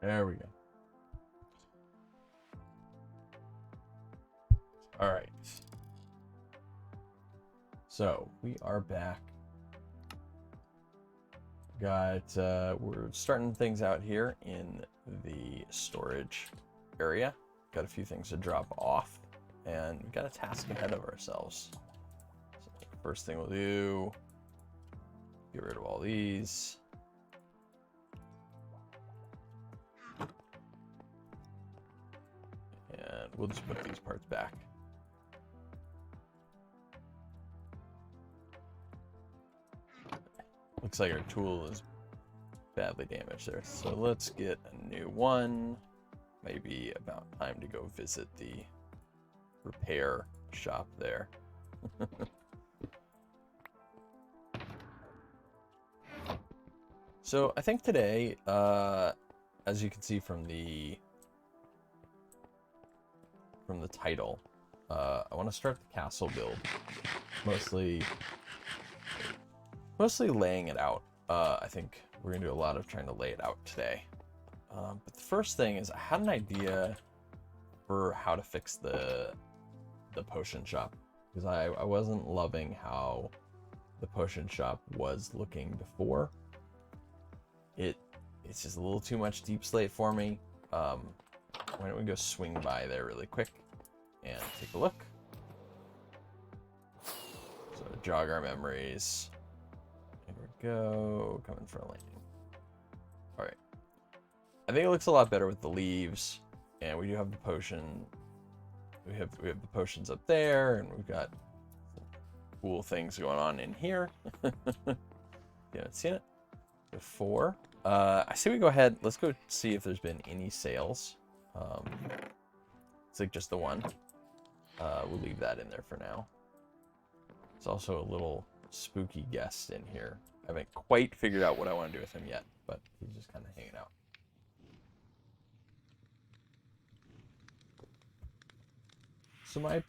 There we go. All right. So we are back. We're starting things out here in the storage area. Got a few things to drop off, and we've got a task ahead of ourselves. So first thing we'll do, get rid of all these. And we'll just put these parts back. Looks like our tool is badly damaged there. So let's get a new one. Maybe about time to go visit the repair shop there. So I think today, as you can see from the title, I want to start the castle build. Mostly laying it out. I think we're gonna do a lot of trying to lay it out today. But the first thing is I had an idea for how to fix the potion shop, because I wasn't loving how the potion shop was looking before. It's just a little too much deep slate for me. Why don't we go swing by there really quick and take a look. So jog our memories. Here we go, coming for a landing. All right. I think it looks a lot better with the leaves, and we do have the potion. We have the potions up there, and we've got some cool things going on in here. You haven't seen it before. I say we go ahead. Let's go see if there's been any sales. It's like just the one. We'll leave that in there for now. There's also a little spooky guest in here. I haven't quite figured out what I want to do with him yet, but he's just kind of hanging out. So my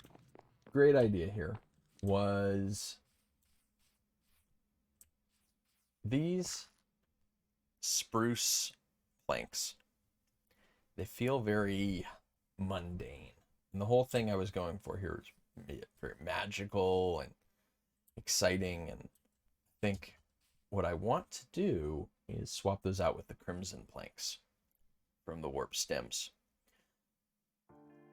great idea here was these spruce planks. They feel very mundane. And the whole thing I was going for here is very magical and exciting, and I think what I want to do is swap those out with the crimson planks from the warp stems.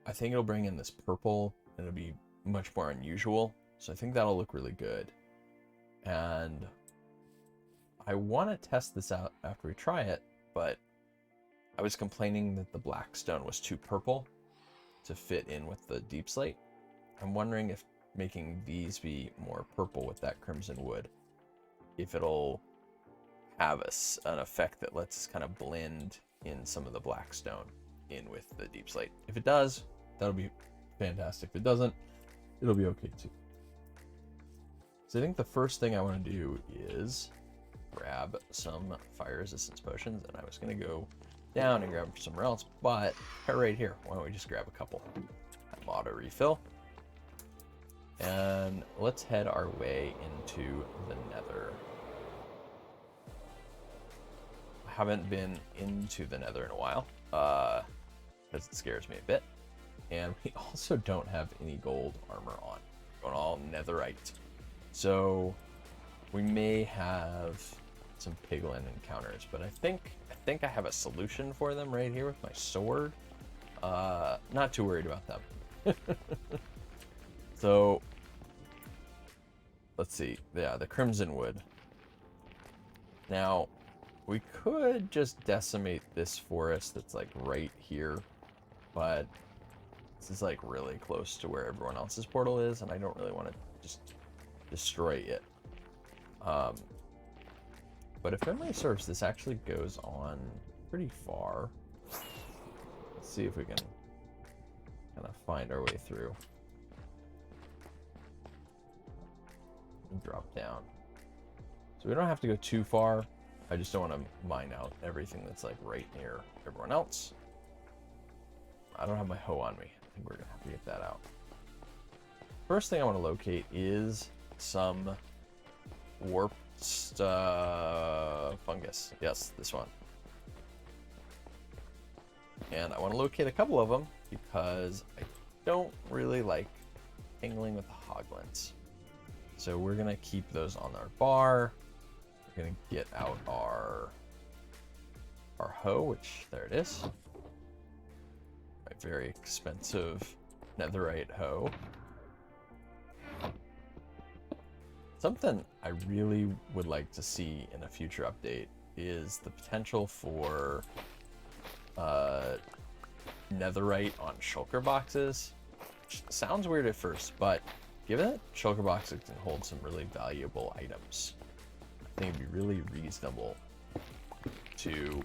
I think it'll bring in this purple, and it'll be much more unusual, so I think that'll look really good. And I want to test this out after we try it, but I was complaining that the black stone was too purple to fit in with the deep slate. I'm wondering if making these be more purple with that crimson wood, if it'll have an effect that lets us kind of blend in some of the black stone in with the deep slate. If it does, that'll be fantastic. If it doesn't, it'll be okay too. So I think the first thing I want to do is grab some fire resistance potions, and I was going to go down and grab them somewhere else, but right here, why don't we just grab a couple? I'm auto refill. And let's head our way into the nether. I haven't been into the nether in a while, because it scares me a bit. And we also don't have any gold armor on. We're going all netherite. So we may have some piglin encounters, but I think I have a solution for them right here with my sword. Not too worried about them. So let's see. Yeah, the crimson wood. Now we could just decimate this forest that's like right here, but this is like really close to where everyone else's portal is, and I don't really want to just destroy it. But if memory serves, this actually goes on pretty far. Let's see if we can kind of find our way through. And drop down. So we don't have to go too far. I just don't want to mine out everything that's like right near everyone else. I don't have my hoe on me. I think we're gonna have to get that out. First thing I want to locate is some warped fungus. Yes, this one. And I want to locate a couple of them because I don't really like angling with the hoglins. So we're going to keep those on our bar. We're going to get out our hoe, which there it is. My very expensive netherite hoe. Something I really would like to see in a future update is the potential for netherite on shulker boxes. Which sounds weird at first, but given that shulker boxes can hold some really valuable items, I think it'd be really reasonable to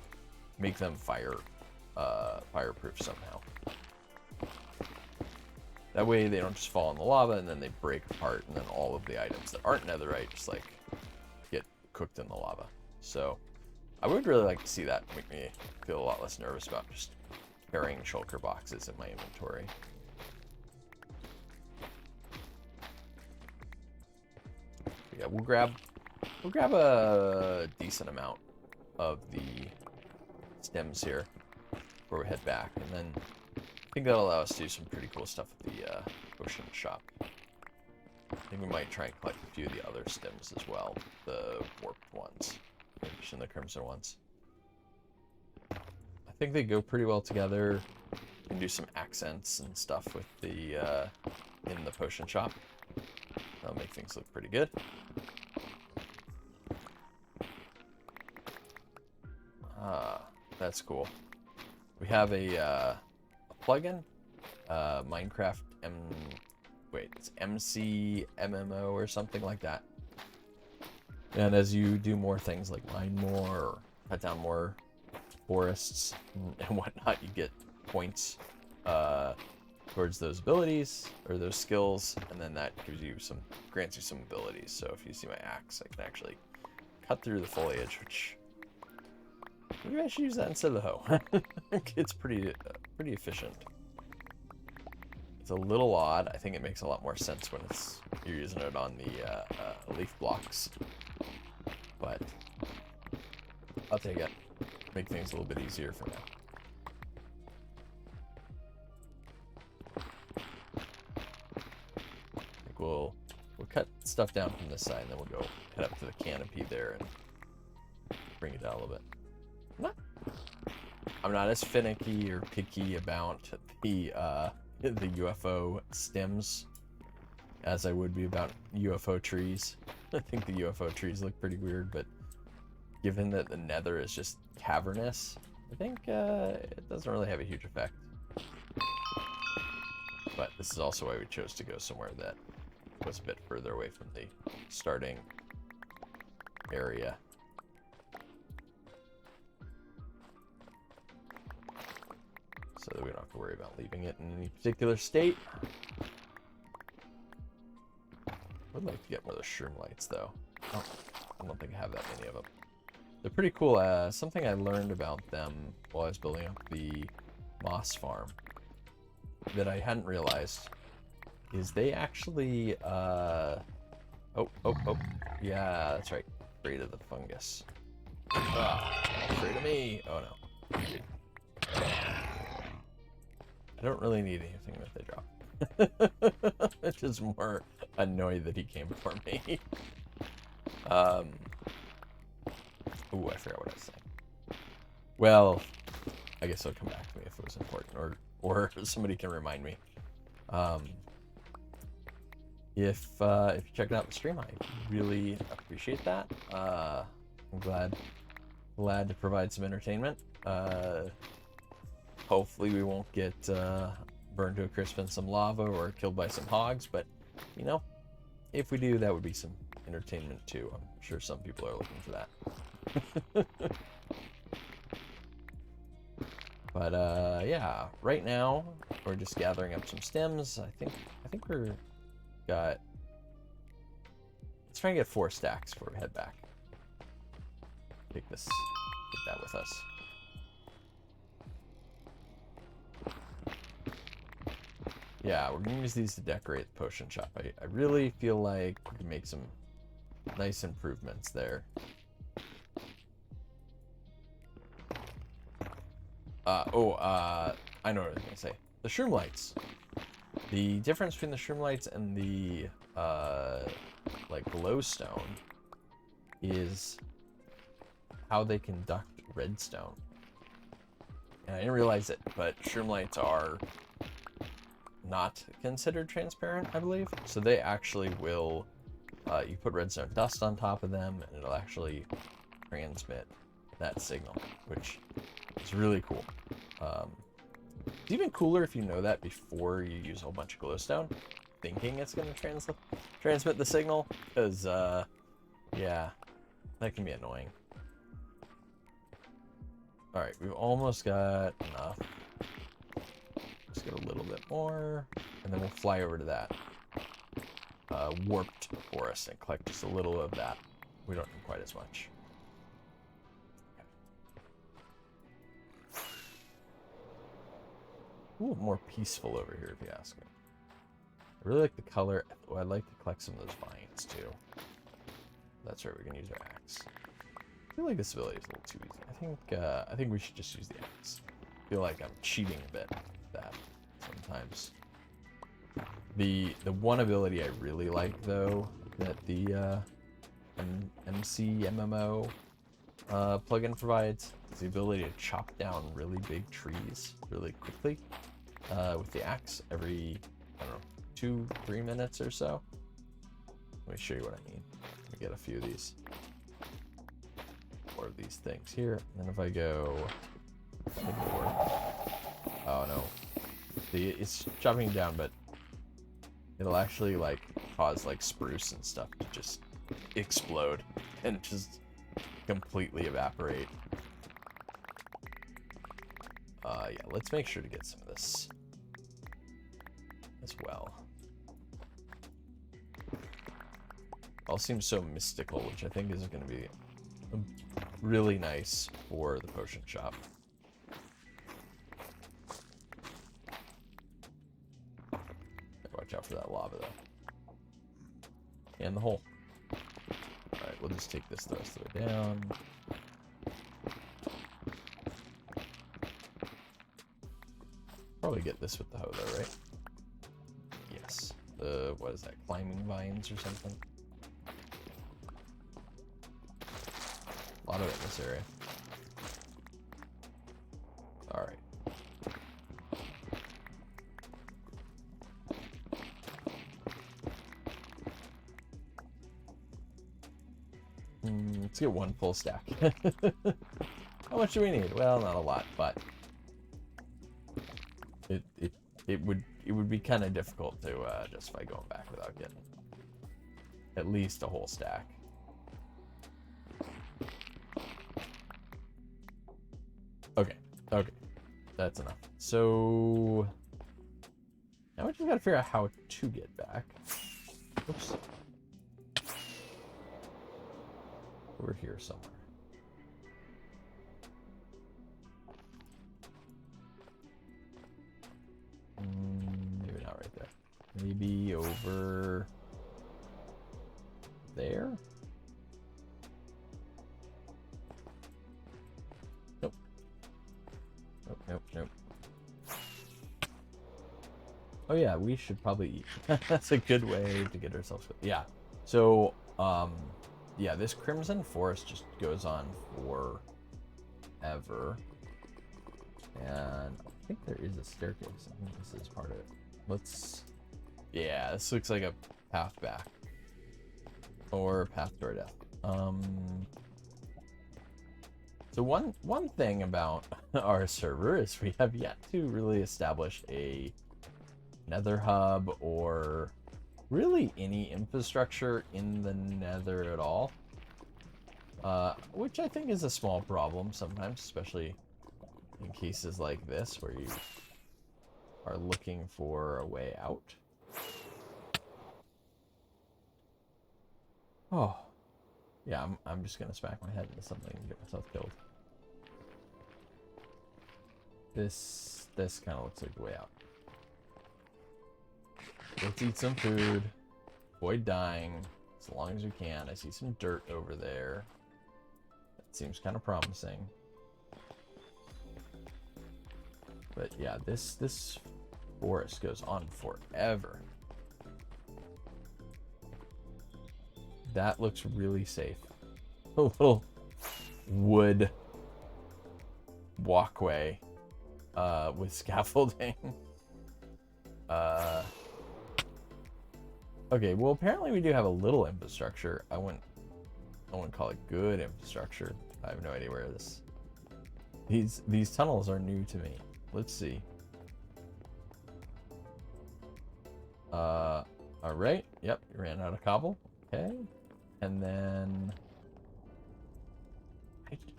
make them fireproof somehow. That way they don't just fall in the lava and then they break apart, and then all of the items that aren't netherite just like get cooked in the lava. So I would really like to see that. Make me feel a lot less nervous about just carrying shulker boxes in my inventory. Yeah, we'll grab a decent amount of the stems here before we head back, and then I think that'll allow us to do some pretty cool stuff at the potion shop. I think we might try and collect a few of the other stems as well, the warped ones, in addition to the crimson ones. I think they go pretty well together. You can do some accents and stuff with the in the potion shop. That'll make things look pretty good. That's cool. We have a plugin, Minecraft it's MC MMO or something like that. And as you do more things like mine more or cut down more forests and whatnot, you get points towards those abilities or those skills, and then that grants you some abilities. So if you see my axe, I can actually cut through the foliage, which maybe I should use that instead of the hoe. It's pretty efficient. It's a little odd. I think it makes a lot more sense when you're using it on the leaf blocks, but I'll take it. Make things a little bit easier for now. I think we'll cut stuff down from this side, and then we'll go head up to the canopy there and bring it down a little bit. I'm not as finicky or picky about the UFO stems as I would be about UFO trees. I think the UFO trees look pretty weird, but given that the nether is just cavernous, I think it doesn't really have a huge effect. But this is also why we chose to go somewhere that was a bit further away from the starting area. So that we don't have to worry about leaving it in any particular state. Would like to get more of the shroom lights though. Oh, I don't think I have that many of them. They're pretty cool. Something I learned about them while I was building up the moss farm that I hadn't realized is they actually yeah, that's right. Afraid of the fungus. Afraid of me. Oh no. I don't really need anything that they drop. It's just more annoyed that he came for me. Ooh, I forgot what I was saying. Well, I guess it'll come back to me if it was important, or somebody can remind me. If you're checking out the stream, I really appreciate that. I'm glad to provide some entertainment. Hopefully we won't get burned to a crisp in some lava or killed by some hogs, but you know, if we do, that would be some entertainment too. I'm sure some people are looking for that. But yeah, right now we're just gathering up some stems. I think we're got. Let's try and get 4 stacks before we head back. Take that with us. Yeah, we're gonna use these to decorate the potion shop. I really feel like we can make some nice improvements there. I know what I was gonna say. The shroom lights. The difference between the shroom lights and the like glowstone is how they conduct redstone. And I didn't realize it, but shroom lights are not considered transparent, I believe. So they actually will, you put redstone dust on top of them, and it'll actually transmit that signal, which is really cool. It's even cooler if you know that before you use a whole bunch of glowstone, thinking it's going to transmit the signal, because, yeah, that can be annoying. Alright, we've almost got enough. Just get a little bit more, and then we'll fly over to that warped forest and collect just a little of that. We don't need quite as much. Ooh, more peaceful over here, if you ask me. I really like the color. Oh, I'd like to collect some of those vines, too. That's right, we can use our axe. I feel like this ability is a little too easy. I think we should just use the axe. I feel like I'm cheating a bit with that sometimes. The one ability I really like, though, that the MC MMO plugin provides is the ability to chop down really big trees really quickly with the axe every, I don't know, 2-3 minutes or so. Let me show you what I mean. Let me get a few of these. More of these things here. And then if I go more, oh no. See, it's chopping down, but it'll actually like cause like spruce and stuff to just explode and just completely evaporate. Yeah, let's make sure to get some of this as well. All seems so mystical, which I think is going to be really nice for the potion shop. Watch out for that lava, though. And the hole. Alright, we'll just take this the rest of the way down. Probably get this with the hoe, though, right? Yes. What is that? Climbing vines or something? A lot of it in this area. Alright. Let's get one full stack. How much do we need? Well, not a lot, but it would be kind of difficult to justify going back without getting at least a whole stack. Okay, that's enough. So now we just gotta figure out how to get back. Oops. We're here somewhere. Maybe not right there. Maybe over there? Nope. Nope. Oh yeah, we should probably eat. That's a good way to get ourselves. Yeah. So, yeah, this Crimson Forest just goes on forever. And I think there is a staircase. I think this is part of it. Yeah, this looks like a path back. Or path to our death. So one thing about our server is we have yet to really establish a nether hub or really any infrastructure in the nether at all. Which I think is a small problem sometimes, especially in cases like this where you are looking for a way out. Oh, yeah, I'm just gonna smack my head into something and get myself killed. This kind of looks like the way out. Let's eat some food. Avoid dying as long as we can. I see some dirt over there. That seems kind of promising. But yeah, this forest goes on forever. That looks really safe. A little wood walkway with scaffolding. Okay, well apparently we do have a little infrastructure. I wouldn't call it good infrastructure. I have no idea where these tunnels are new to me. Let's see. All right. Yep, you ran out of cobble. Okay. And then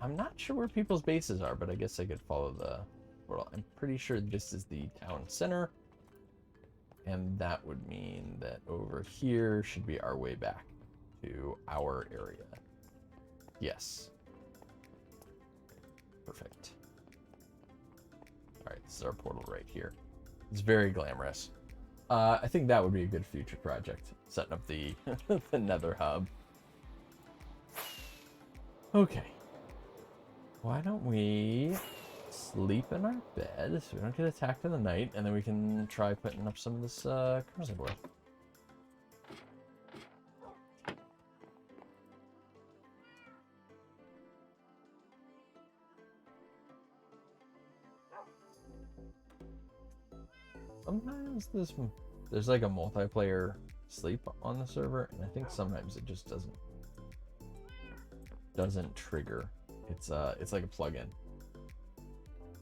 I'm not sure where people's bases are, but I guess I could follow the portal. I'm pretty sure this is the town center. And that would mean that over here should be our way back to our area. Yes. Perfect. All right, this is our portal right here. It's very glamorous. I think that would be a good future project, setting up the the Nether hub. Okay. Why don't we sleep in our bed so we don't get attacked in the night, and then we can try putting up some of this crossing board. Sometimes there's like a multiplayer sleep on the server, and I think sometimes it just doesn't trigger. It's like a plugin.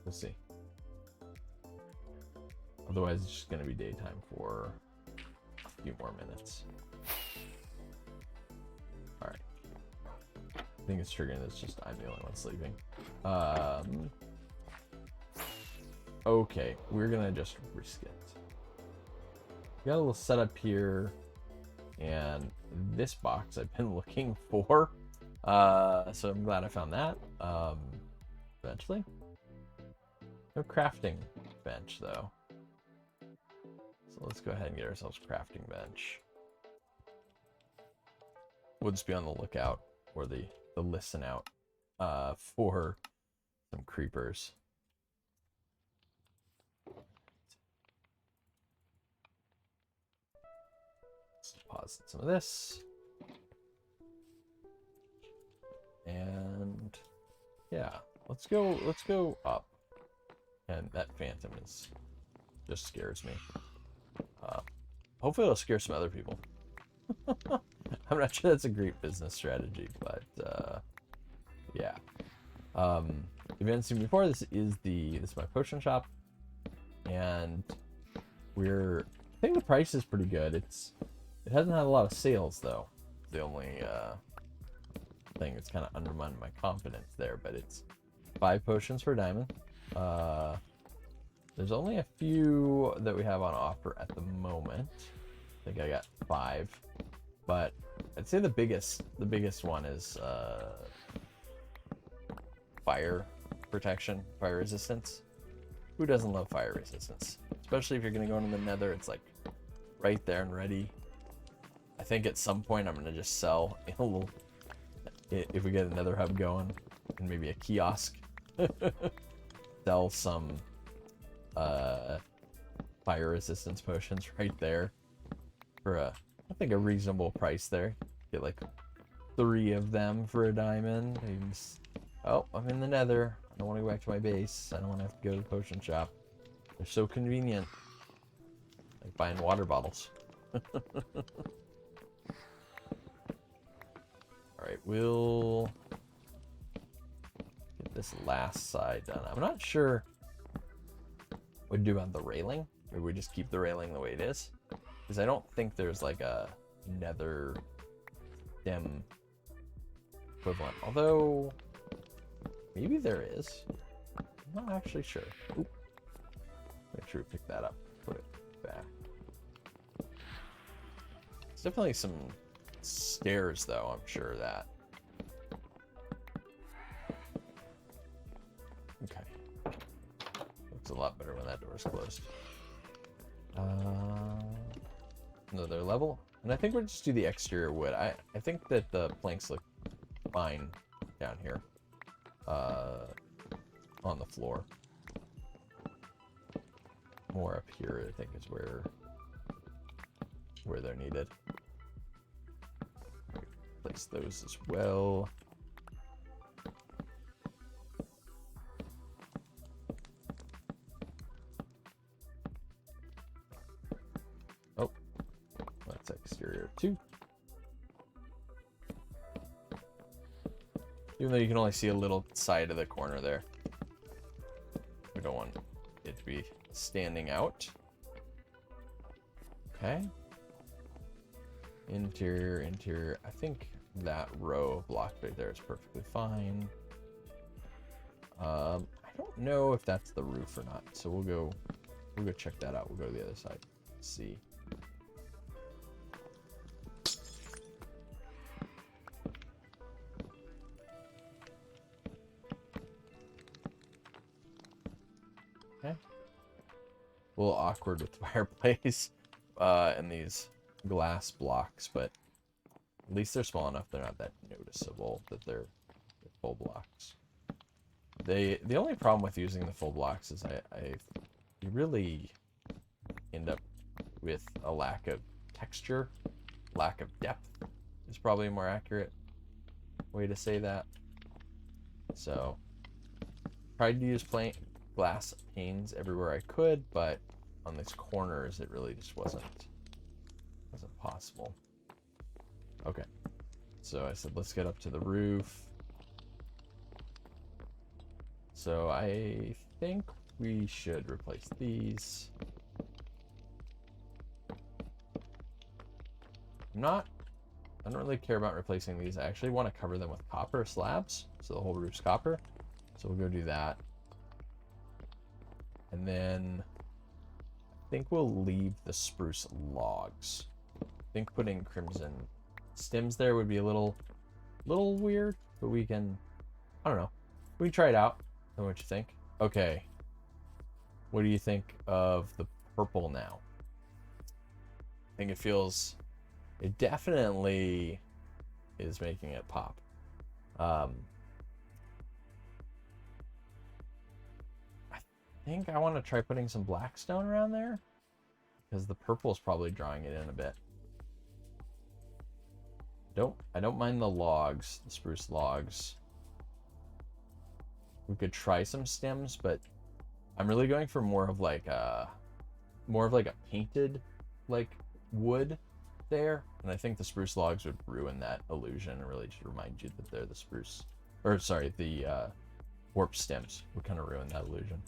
We'll see. Otherwise, it's just gonna be daytime for a few more minutes. All right. I think it's triggering. It's just I'm the only one sleeping. Okay, we're gonna just risk it. We got a little setup here, and this box I've been looking for. So I'm glad I found that. Eventually. No crafting bench though. So let's go ahead and get ourselves a crafting bench. We'll just be on the lookout, or the listen out, for some creepers. Let's deposit some of this. And yeah, let's go up. And that phantom just scares me. Hopefully it'll scare some other people. I'm not sure that's a great business strategy, but yeah. If you haven't seen me before, this is my potion shop, and I think the price is pretty good. It hasn't had a lot of sales though. The only thing that's kind of undermined my confidence there, but it's 5 potions for a diamond. There's only a few that we have on offer at the moment. I think I got 5, but I'd say the biggest one is fire protection, fire resistance. Who doesn't love fire resistance? Especially if you're gonna go into the Nether, it's like right there and ready. I think at some point I'm gonna just sell a little, if we get another hub going, and maybe a kiosk, sell some fire resistance potions right there for I think a reasonable price there. Get like 3 of them for a diamond. Oh, I'm in the Nether. I don't want to go back to my base. I don't want to have to go to the potion shop. They're so convenient. Like buying water bottles. Alright, we'll get this last side done. I'm not sure what to do about the railing. Maybe we just keep the railing the way it is. Because I don't think there's like a Nether stem equivalent. Although, maybe there is. I'm not actually sure. Oop. Make sure we pick that up. Put it back. There's definitely some stairs though, I'm sure of that. Okay. Looks a lot better when that door's closed. Another level. And I think we'll just do the exterior wood. I think that the planks look fine down here. On the floor. more up here, I think, is where they're needed. Place those as well. Oh, that's exterior too. Even though you can only see a little side of the corner there. We don't want it to be standing out. Okay. Interior, interior. I think that row of blocks right there is perfectly fine. I don't know if that's the roof or not, so we'll go check that out. We'll go to the other side. See. Okay. A little awkward with the fireplace and these glass blocks, but at least they're small enough they're not that noticeable that they're full blocks. The only problem with using the full blocks is you really end up with a lack of texture, lack of depth is probably a more accurate way to say that. So tried to use plain glass panes everywhere I could, but on these corners it really just wasn't possible. Okay, so I said let's get up to the roof. So I think we should replace these. I don't really care about replacing these. I actually want to cover them with copper slabs, so the whole roof's copper. So we'll go do that. And then I think we'll leave the spruce logs. I think putting crimson stems there would be a little weird, but we can, I don't know. We can try it out. Tell me what you think. Okay. What do you think of the purple now? I think it definitely is making it pop. I think I want to try putting some black stone around there because the purple is probably drawing it in a bit. I don't mind the logs, the spruce logs. We could try some stems, but I'm really going for more of like a painted like wood there, and I think the spruce logs would ruin that illusion and really just remind you that they're the spruce, or sorry, the warped stems would kind of ruin that illusion.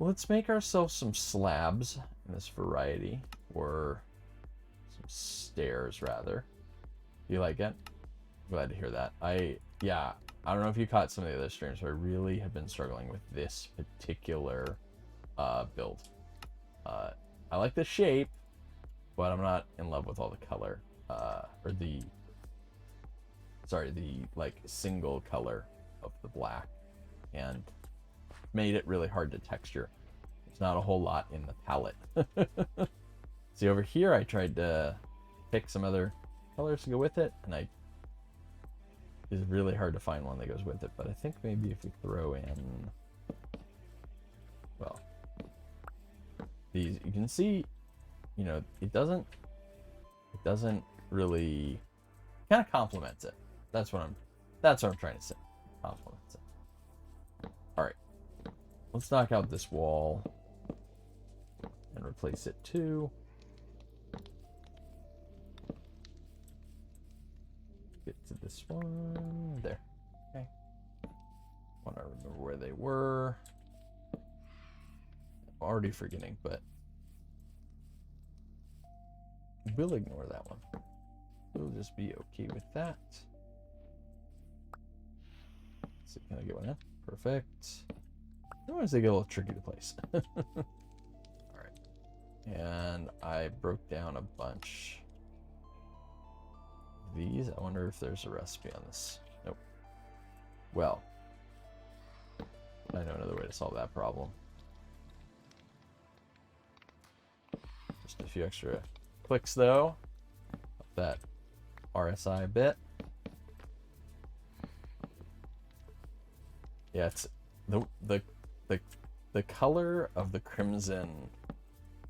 Let's make ourselves some slabs in this variety, or some stairs rather. You like it? Glad to hear that. I don't know if you caught some of the other streams, but I really have been struggling with this particular build. I like the shape, but I'm not in love with all the color, or the like single color of the black, and made it really hard to texture. There's not a whole lot in the palette. See, over here I tried to pick some other colors to go with it, and it's really hard to find one that goes with it, but I think maybe if we throw in, well, these, you can see, you know, it doesn't really, kind of complements it. That's what I'm trying to say. Complements it. All right, let's knock out this wall and replace it too. Get to this one there. Okay. Want to remember where they were. I'm already forgetting, but we'll ignore that one. We'll just be okay with that. So can I get one in? Perfect. Sometimes they get a little tricky to place. All right. And I broke down a bunch. These, I wonder if there's a recipe on this. Nope. Well, I know another way to solve that problem. Just a few extra clicks though. Up that RSI bit. Yeah, it's the the color of the crimson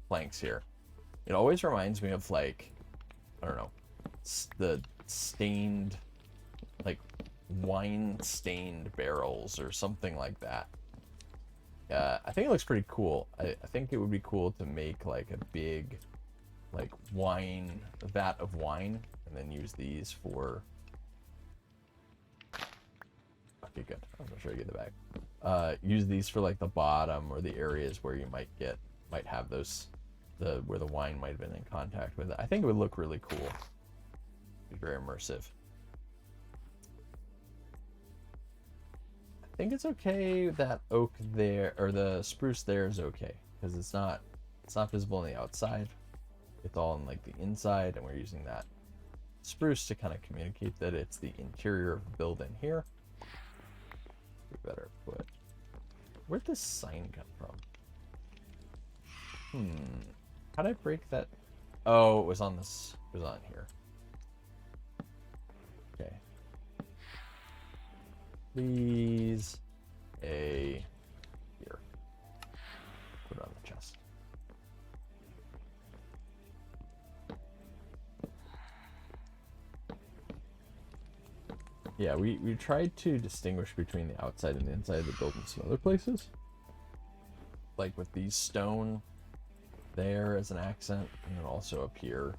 planks here, it always reminds me of, like, I don't know, the stained, like, wine stained barrels or something like that. I think it looks pretty cool. I think it would be cool to make like a big, like, vat of wine, and then use these for. Okay, good. I'm gonna show you the back. Use these for like the bottom or the areas where you might have those, where the wine might have been in contact with it. I think it would look really cool. Be very immersive. I think it's okay that oak there, or the spruce there, is okay because it's not visible on the outside. It's all on like the inside, and we're using that spruce to kind of communicate that it's the interior of the building here. We better put. Where'd this sign come from? How'd I break that? Oh, it was on this. It was on here. Okay. Please, here. Put it on the chest. Yeah, we tried to distinguish between the outside and the inside of the building in some other places. Like with these stone there as an accent, and then also up here.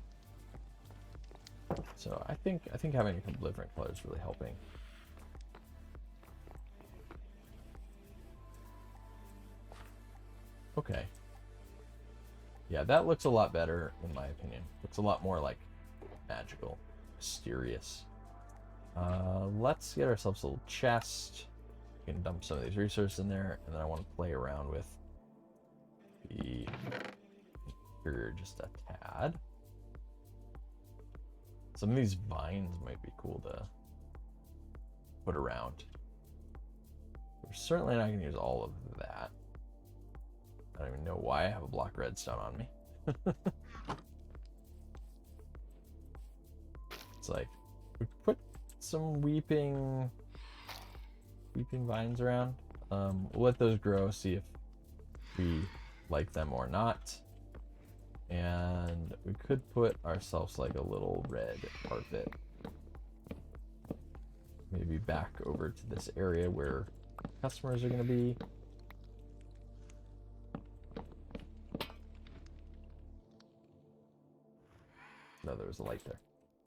So I think having a couple different colors is really helping. Okay. Yeah, that looks a lot better in my opinion. Looks a lot more like magical, mysterious. Let's get ourselves a little chest. We can dump some of these resources in there, and then I want to play around with the interior just a tad. Some of these vines might be cool to put around. We're certainly not going to use all of that. I don't even know why I have a block redstone on me. It's like, we put some weeping vines around. We'll let those grow, see if we like them or not. And we could put ourselves like a little red carpet. Maybe back over to this area where customers are going to be. No, there was a light there.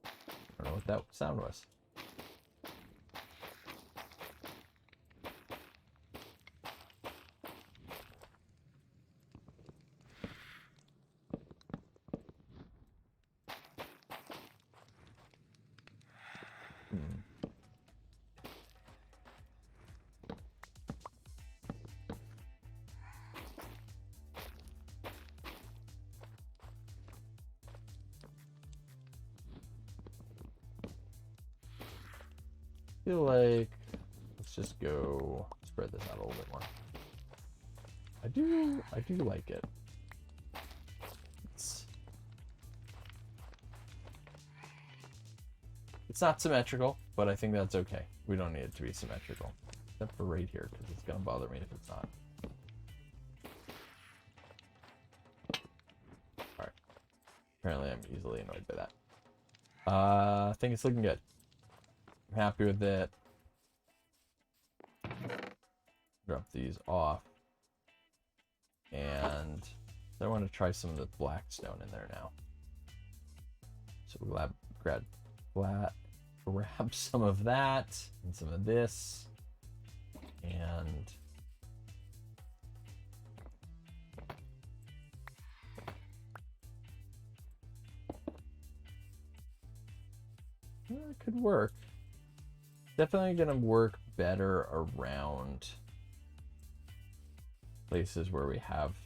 I don't know what that sound was. I feel like let's just go spread this out a little bit more. I do like it. It's not symmetrical, but I think that's okay. We don't need it to be symmetrical, except for right here, because it's gonna bother me if it's not. All right. Apparently, I'm easily annoyed by that. I think it's looking good. I'm happy with it. Drop these off. And I want to try some of the black stone in there now. So we'll grab some of that and some of this. And it could work. Definitely gonna work better around places where we have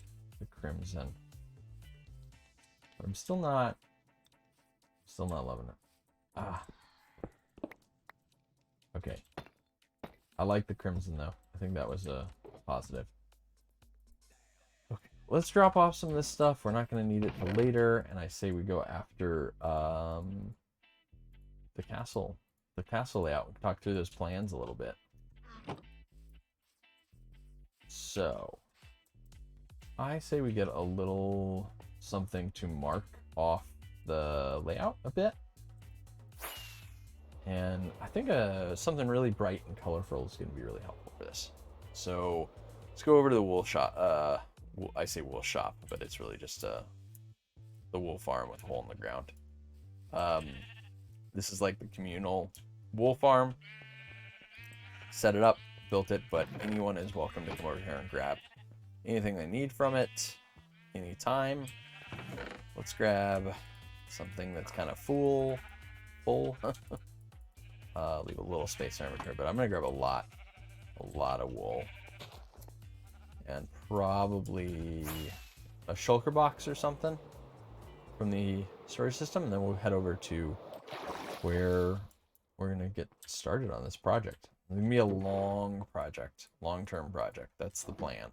the crimson. But I'm still not loving it. Ah. Okay. I like the crimson though. I think that was a positive. Okay. Let's drop off some of this stuff. We're not gonna need it till later, and I say we go after the castle layout. We'll talk through those plans a little bit. So I say we get a little something to mark off the layout a bit. And I think something really bright and colorful is going to be really helpful for this. So let's go over to the wool shop. I say wool shop, but it's really just the wool farm with a hole in the ground. This is like the communal wool farm. Set it up, built it, but anyone is welcome to come over here and grab anything they need from it anytime. Let's grab something that's kind of full. Leave a little space in inventory, but I'm gonna grab a lot of wool, and probably a shulker box or something from the storage system, and then we'll head over to where we're gonna get started on this project. It's gonna be a long project, long-term project. That's the plan.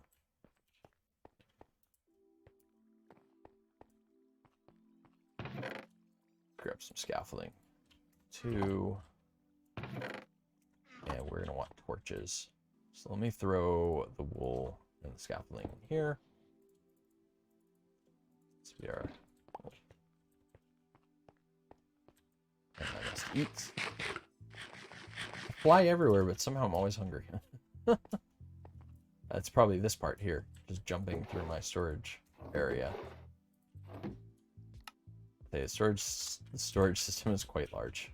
Grab some scaffolding too. And we're gonna want torches. So let me throw the wool and the scaffolding in here. So we are. And I must eat. I fly everywhere, but somehow I'm always hungry. That's probably this part here, just jumping through my storage area. The storage system is quite large.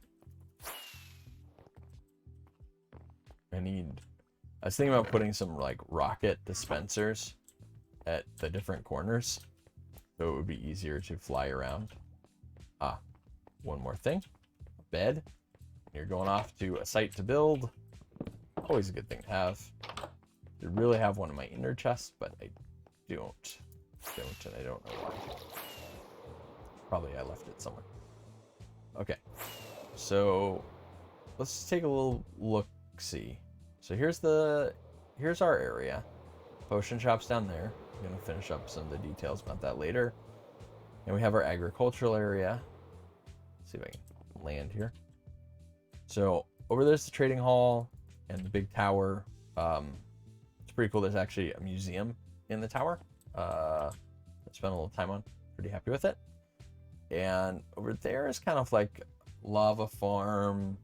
I was thinking about putting some like rocket dispensers at the different corners, so it would be easier to fly around. One more thing, a bed. You're going off to a site to build. Always a good thing to have. I really have one in my inner chest, but I don't, and I don't know why. Probably I left it somewhere. Okay, so let's take a little look-see. So here's our area. Potion shop's down there. I'm gonna finish up some of the details about that later. And we have our agricultural area. Let's see if I can land here. So over there's the trading hall and the big tower. It's pretty cool. There's actually a museum in the tower. I spent a little time on. Pretty happy with it. And over there is kind of like lava farm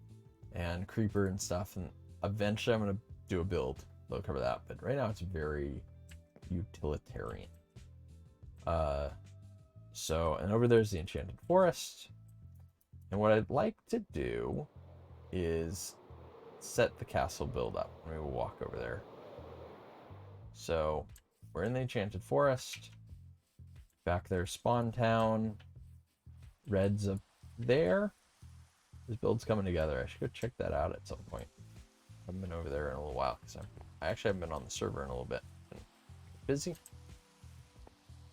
and creeper and stuff. And eventually I'm going to do a build. They'll cover that. But right now it's very utilitarian. And over there's the enchanted forest. And what I'd like to do is set the castle build up. Let me walk over there. So we're in the enchanted forest. Back there, Spawn Town. Red's up there. This build's coming together. I should go check that out at some point. I haven't been over there in a little while because I actually haven't been on the server in a little bit. Been busy.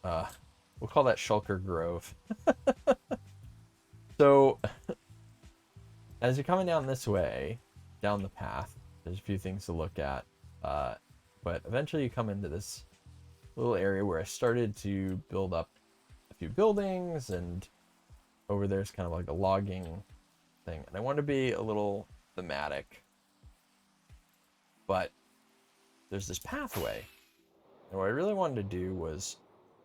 We'll call that Shulker Grove. So, as you're coming down this way, down the path, there's a few things to look at. But eventually you come into this little area where I started to build up a few buildings, and over there's kind of like a logging thing. And I want to be a little thematic, but there's this pathway. And what I really wanted to do was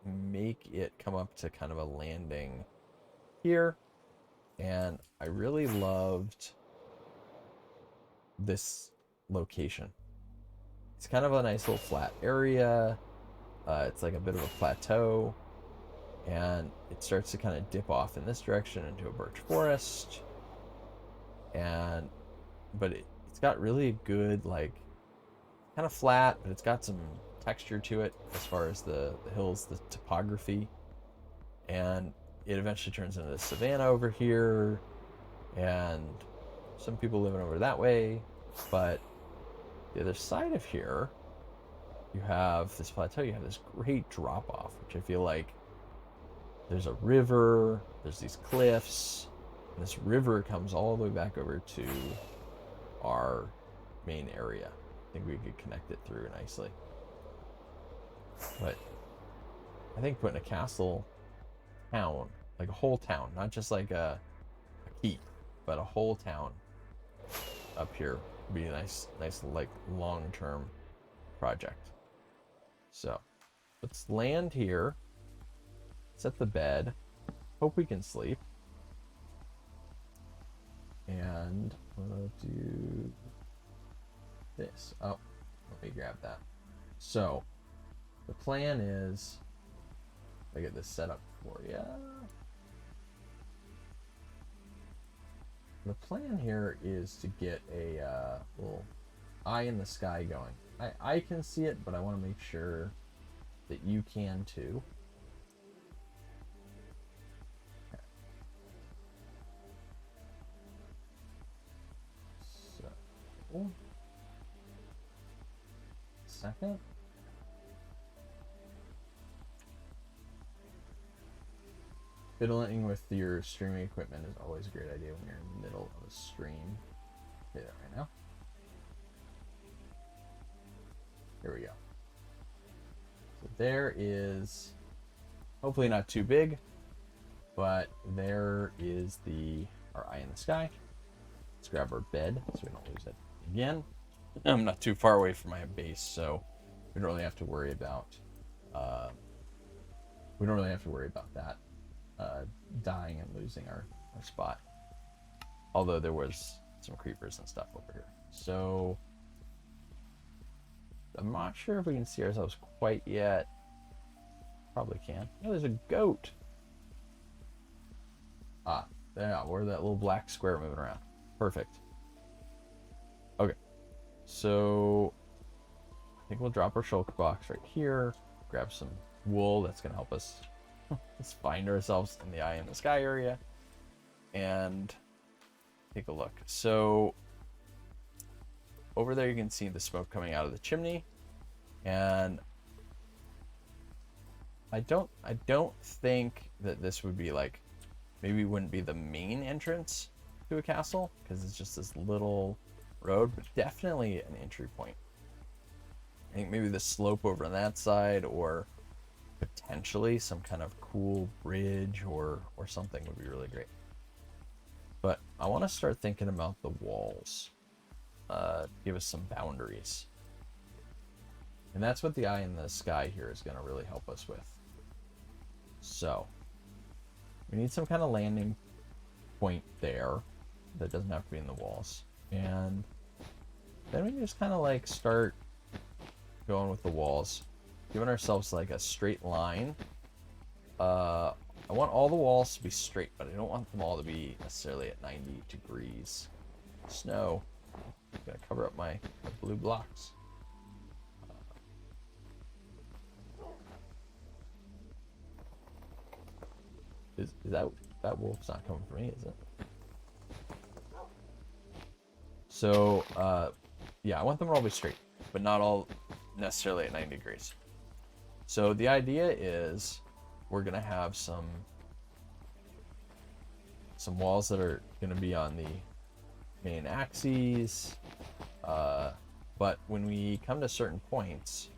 make it come up to kind of a landing here. And I really loved this location. It's kind of a nice little flat area. It's like a bit of a plateau. And it starts to kind of dip off in this direction into a birch forest. But it's got really good, like, kind of flat, but it's got some texture to it as far as the hills, the topography. And it eventually turns into savanna over here, and some people living over that way. But the other side of here, you have this plateau, you have this great drop off, which I feel like there's a river, there's these cliffs, and this river comes all the way back over to our main area. I think we could connect it through nicely. But I think putting a castle town, like a whole town, not just like a keep, but a whole town up here would be a nice like long-term project. So let's land here. Set the bed. Hope we can sleep. And we'll do this. Oh, let me grab that. So, the plan is, I get this set up for you. The plan here is to get a little eye in the sky going. I can see it, but I want to make sure that you can too. So, second. Fiddling with your streaming equipment is always a great idea when you're in the middle of a stream. Do that right now. Here we go. So there is, hopefully not too big, but there is our eye in the sky. Let's grab our bed so we don't lose it again. I'm not too far away from my base, so we don't really have to worry about that dying and losing our spot. Although there was some creepers and stuff over here. So I'm not sure if we can see ourselves quite yet. Probably can. Oh, there's a goat. Ah, there, we're that little black square moving around. Perfect. Okay. So I think we'll drop our shulker box right here. Grab some wool. That's going to help us let's find ourselves in the eye in the sky area and take a look. So over there you can see the smoke coming out of the chimney, and I don't think that this would be like, maybe wouldn't be the main entrance to a castle because it's just this little road, but definitely an entry point. I think maybe the slope over on that side, or potentially some kind of cool bridge or something would be really great. But I want to start thinking about the walls. Give us some boundaries. And that's what the eye in the sky here is going to really help us with. So we need some kind of landing point there that doesn't have to be in the walls. And then we can just kind of like start going with the walls, giving ourselves like a straight line. I want all the walls to be straight, but I don't want them all to be necessarily at 90 degrees. Snow. I'm gonna cover up my blue blocks. Is that wolf's not coming for me, is it? So yeah, I want them to all be straight, but not all necessarily at 90 degrees. So the idea is we're gonna have some walls that are gonna be on the main axes, but when we come to certain points,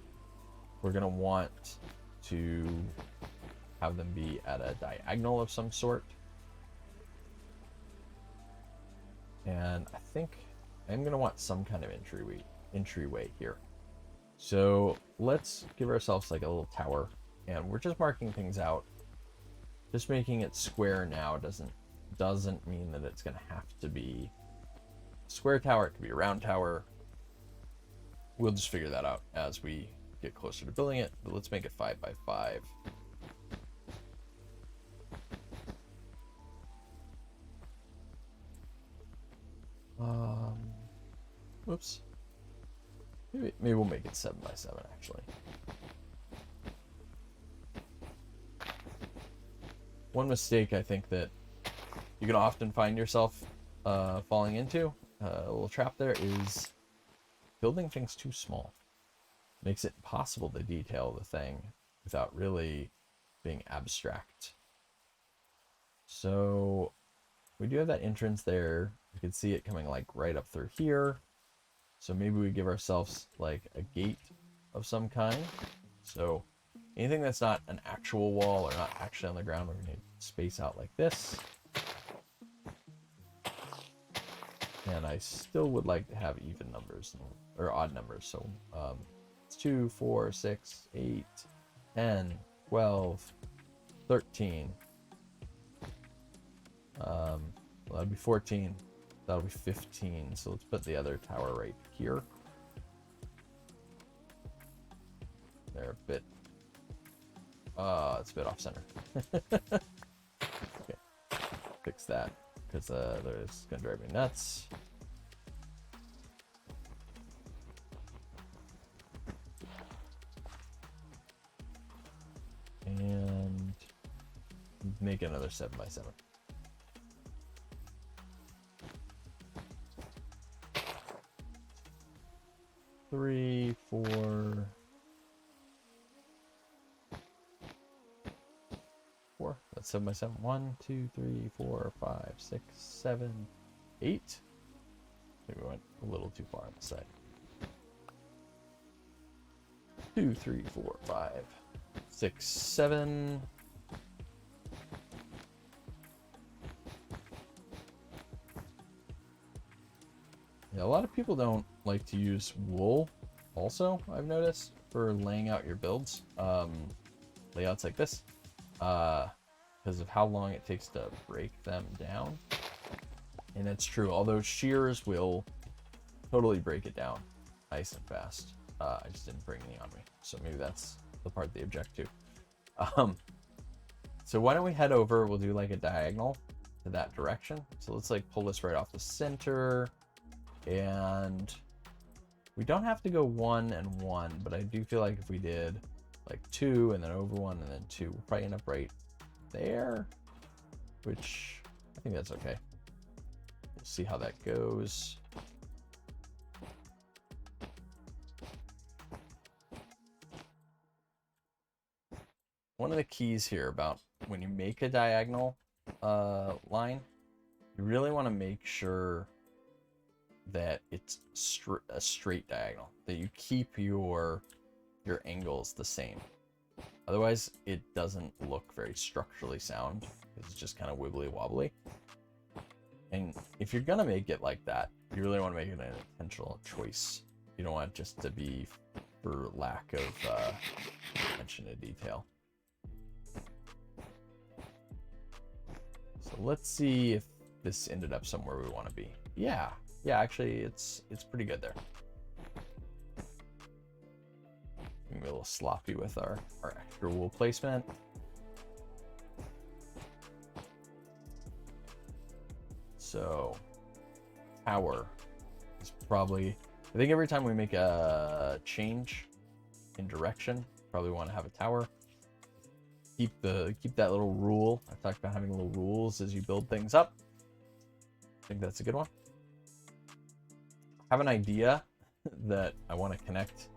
we're gonna want to have them be at a diagonal of some sort. And I think I'm gonna want some kind of entryway here. So let's give ourselves like a little tower, and we're just marking things out. Just making it square now doesn't mean that it's gonna have to be a square tower. It could be a round tower. We'll just figure that out as we get closer to building it. But let's make it 5 by 5. Whoops. Maybe we'll make it 7 by 7 actually. One mistake I think that you can often find yourself falling into, a little trap there, is building things too small. Makes it impossible to detail the thing without really being abstract. So we do have that entrance there. You can see it coming like right up through here. So maybe we give ourselves like a gate of some kind. So anything that's not an actual wall or not actually on the ground, we're going to space out like this. And I still would like to have even numbers or odd numbers. So it's 2, 4, 6, 8, 10, 12, 13. Well, that'll be 14. That'll be 15. So let's put the other tower right here. They're a bit, it's a bit off center. Okay, fix that because it's gonna drive me nuts. And make another 7x7. Three, four. That's 7x7. 1, 2, 3, 4, 5, 6, 7, 8. Maybe we went a little too far on the side. 2, 3, 4, 5, 6, 7. Yeah, a lot of people don't like to use wool also, I've noticed, for laying out your builds. Layouts like this. Because of how long it takes to break them down. And it's true, all those shears will totally break it down nice and fast. I just didn't bring any on me, so maybe that's the part they object to. So why don't we head over, we'll do like a diagonal to that direction. So let's like pull this right off the center, and we don't have to go 1 and 1, but I do feel like if we did like 2 and then over 1 and then 2, we'll probably end up right there, which I think that's okay. We'll see how that goes. One of the keys here about when you make a diagonal line, you really want to make sure that it's a straight diagonal, that you keep your angles the same. Otherwise, it doesn't look very structurally sound. It's just kind of wibbly wobbly. And if you're gonna make it like that, you really want to make it an intentional choice. You don't want it just to be for lack of attention to detail. So let's see if this ended up somewhere we want to be. Yeah, actually, it's pretty good there. Be a little sloppy with our extra wool placement. So tower is probably, I think every time we make a change in direction, probably want to have a tower. Keep that little rule. I talked about having little rules as you build things up. I think that's a good one. I have an idea that I want to connect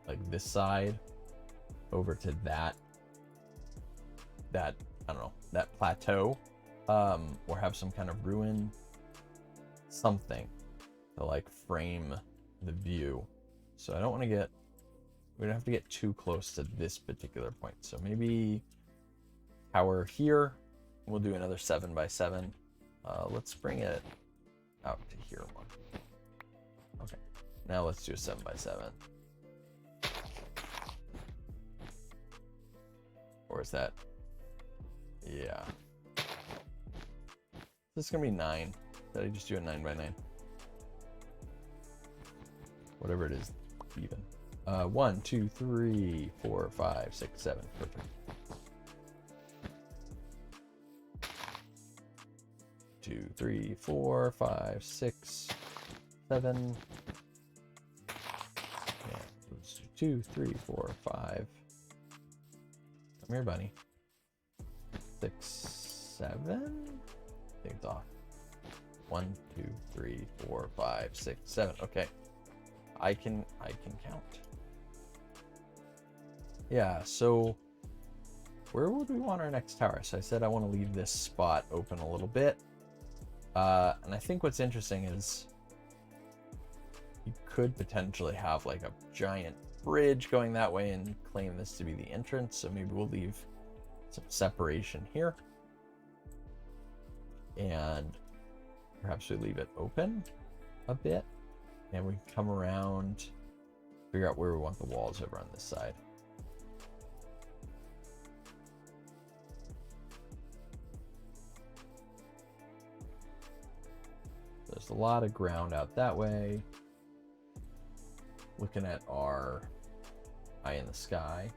like this side over to that I don't know, that plateau, or have some kind of ruin, something to like frame the view. So I don't want to get, we don't have to get too close to this particular point. So maybe tower here. We'll do another 7x7. Let's bring it out to here more. Okay, now let's do a 7x7. Or is that? Yeah. This is gonna be 9. Did I just do a 9x9? Whatever it is, even. 1, 2, 3, 4, 5, 6, 7. Perfect. 2, 3, 4, 5, 6, 7. Yeah, let's do 2, 3, 4, 5. Come here, bunny. 6, 7. I think it's off. 1, 2, 3, 4, 5, 6, 7. Okay, I can count. Yeah. So where would we want our next tower? So I said I want to leave this spot open a little bit. And I think what's interesting is you could potentially have like a giant bridge going that way and claim this to be the entrance. So maybe we'll leave some separation here. And perhaps we leave it open a bit. And we can come around, figure out where we want the walls over on this side. there's a lot of ground out that way. Looking at our eye in the sky.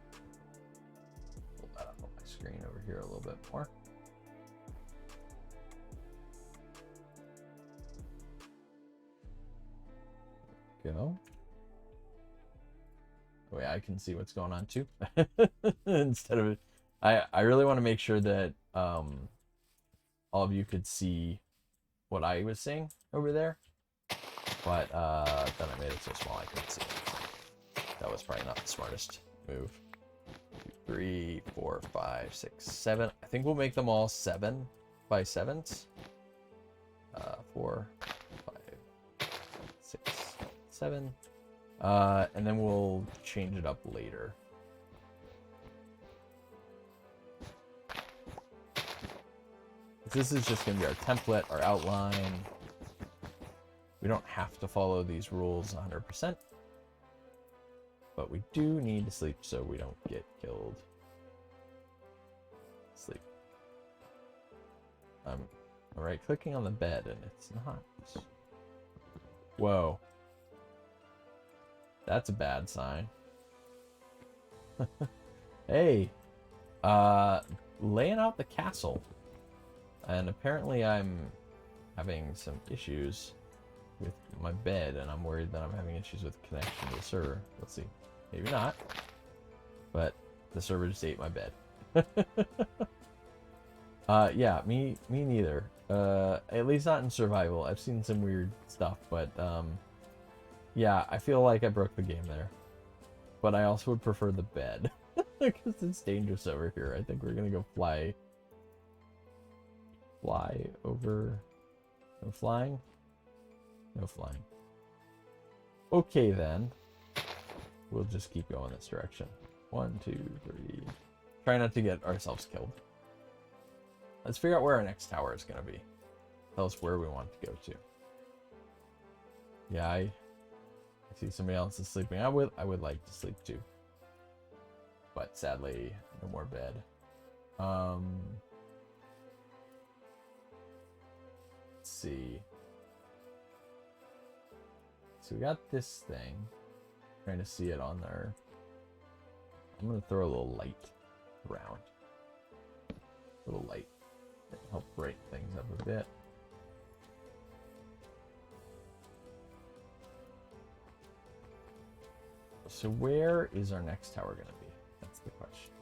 Pull that up on my screen over here a little bit more. Go. Oh yeah, I can see what's going on too. Instead of I really want to make sure that all of you could see what I was seeing over there. But then I made it so small I couldn't see it. That was probably not the smartest move. 2, 3, 4, 5, 6, 7. I think we'll make them all 7 by 7s. 4, 5, 6, 7. And then we'll change it up later. This is just going to be our template, our outline. We don't have to follow these rules 100%. But we do need to sleep so we don't get killed. Sleep. I'm right clicking on the bed and it's not. Whoa. That's a bad sign. Hey. Laying out the castle. And apparently I'm having some issues with my bed, and I'm worried that I'm having issues with connection to the server. Let's see. Maybe not. But the server just ate my bed. Yeah, me neither. At least not in survival. I've seen some weird stuff, but yeah, I feel like I broke the game there. But I also would prefer the bed. Because it's dangerous over here. I think we're gonna go fly over. No flying? No flying. Okay then. We'll just keep going this direction. 1, 2, 3. Try not to get ourselves killed. Let's figure out where our next tower is going to be. Tell us where we want to go to. Yeah, I see somebody else is sleeping. I would like to sleep too. But sadly, no more bed. Let's see. So we got this thing. Trying to see it on there. I'm gonna throw a little light around. A little light. Help break things up a bit. So where is our next tower gonna be? That's the question.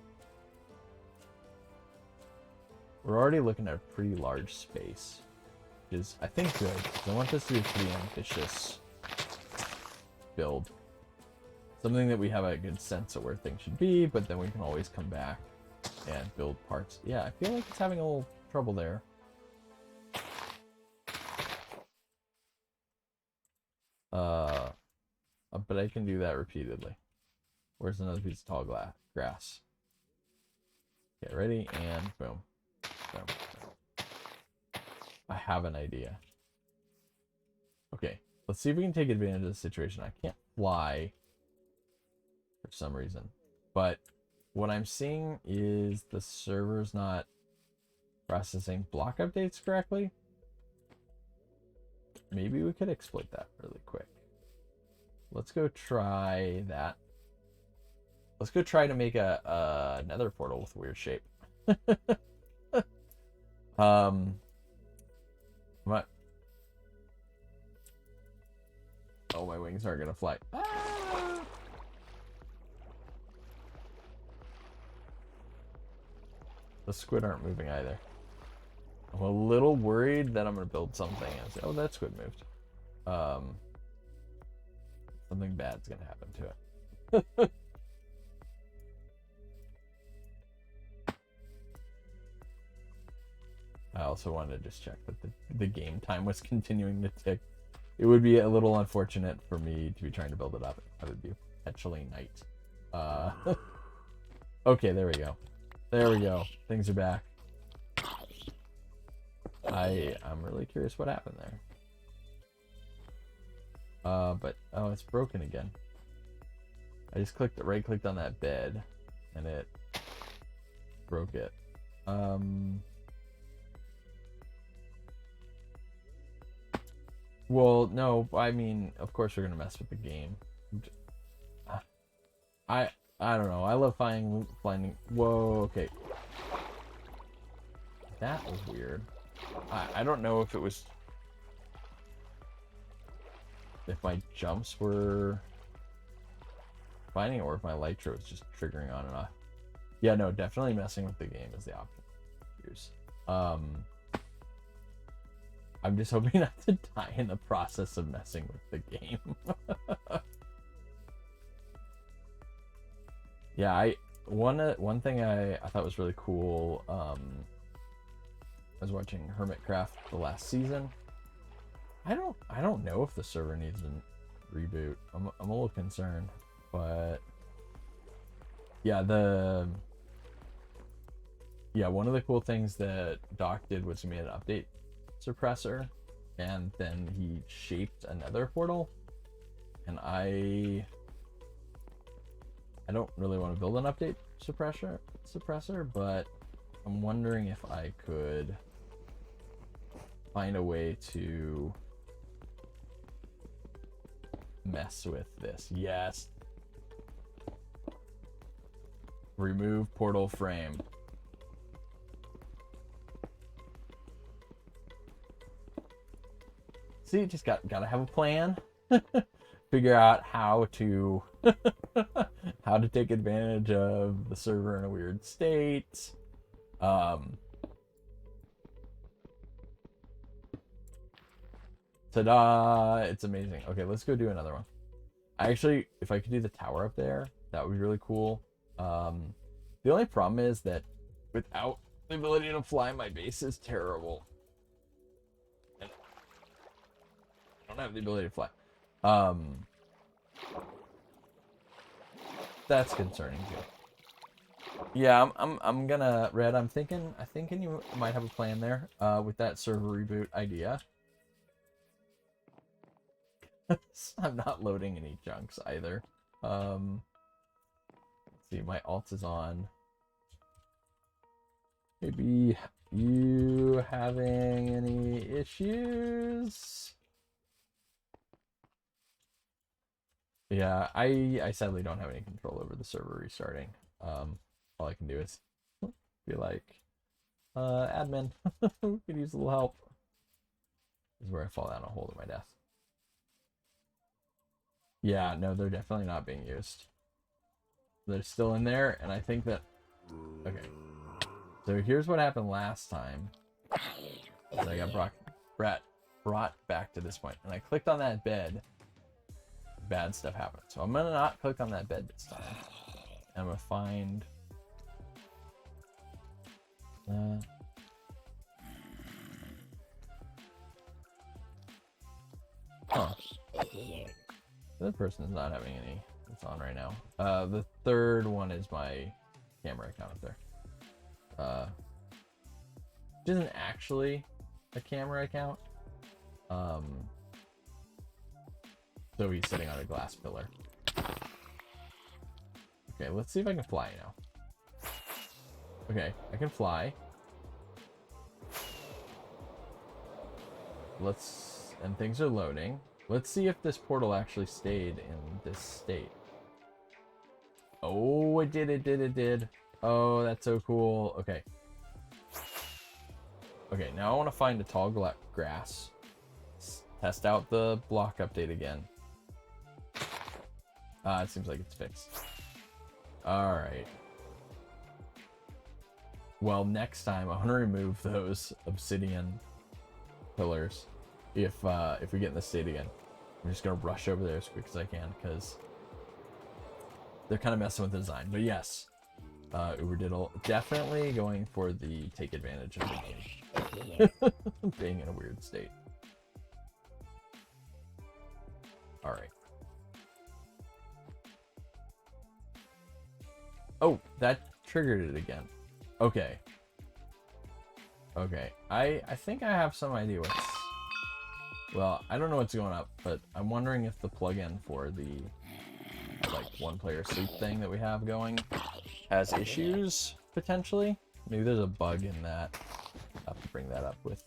We're already looking at a pretty large space, which is, I think, good. I want this to be a pretty ambitious build. Something that we have a good sense of where things should be, but then we can always come back and build parts. Yeah, I feel like it's having a little trouble there. But I can do that repeatedly. Where's another piece of tall grass? Okay, ready, and boom. Boom. I have an idea. Okay, let's see if we can take advantage of the situation. I can't fly for some reason, but what I'm seeing is the server's not processing block updates correctly. Maybe we could exploit that really quick. Let's go try that. Let's go try to make a nether portal with a weird shape. What? Oh, my wings aren't gonna fly. Ah! The squid aren't moving either. I'm a little worried that I'm gonna build something and say, oh, that squid moved. Something bad's gonna happen to it. I also wanted to just check that the game time was continuing to tick. It would be a little unfortunate for me to be trying to build it up. That would be potentially night. Okay, there we go. There we go. Things are back. I'm really curious what happened there. But oh, it's broken again. I just right-clicked on that bed, and it broke it. Well, no, I mean, of course we're gonna mess with the game. I I don't know. I love finding. Whoa, okay. That was weird. I don't know if it was if my jumps were finding it or if my Lytro was just triggering on and off. Yeah, no, definitely messing with the game is the option. Here's I'm just hoping not to die in the process of messing with the game. Yeah, one thing I thought was really cool. I was watching Hermitcraft the last season. I don't know if the server needs a reboot. I'm a little concerned, but yeah, one of the cool things that Doc did was he made an update suppressor, and then he shaped another portal, and I don't really want to build an update suppressor, but I'm wondering if I could find a way to mess with this. Yes. Remove portal frame. See, just gotta have a plan. Figure out how to how to take advantage of the server in a weird state. Ta-da! It's amazing. Okay, let's go do another one. If I could do the tower up there, that would be really cool. The only problem is that without the ability to fly, my base is terrible. And I don't have the ability to fly. That's concerning too. Yeah, I'm gonna Red. I'm thinking you might have a plan there. With that server reboot idea. I'm not loading any chunks either. Let's see, my alt is on. Maybe you having any issues? Yeah, I sadly don't have any control over the server restarting. All I can do is be like, admin, we could use a little help. This is where I fall down a hole at my desk. Yeah, no, they're definitely not being used. They're still in there, and I think that... Okay. So here's what happened last time. I got brought back to this point, and I clicked on that bed. Bad stuff happened. So I'm gonna not click on that bed this time. And I'm gonna find... Huh. The other person is not having any that's on right now. The third one is my camera account up there. Which isn't actually a camera account. So he's sitting on a glass pillar. Okay, let's see if I can fly now. Okay, I can fly. And things are loading. Let's see if this portal actually stayed in this state. Oh, it did. Oh, that's so cool. Okay. Okay, now I want to find a tall grass. Test out the block update again. It seems like it's fixed. Alright. Well, next time I want to remove those obsidian pillars. If we get in this state again. I'm just gonna rush over there as quick as I can because they're kind of messing with the design. But yes, Uberdiddle definitely going for the take advantage of the game being in a weird state. All right. Oh, that triggered it again. Okay. Okay. I think I have some idea what's... Well, I don't know what's going up, but I'm wondering if the plugin for the like one-player sleep thing that we have going has issues, potentially. Maybe there's a bug in that. I'll have to bring that up with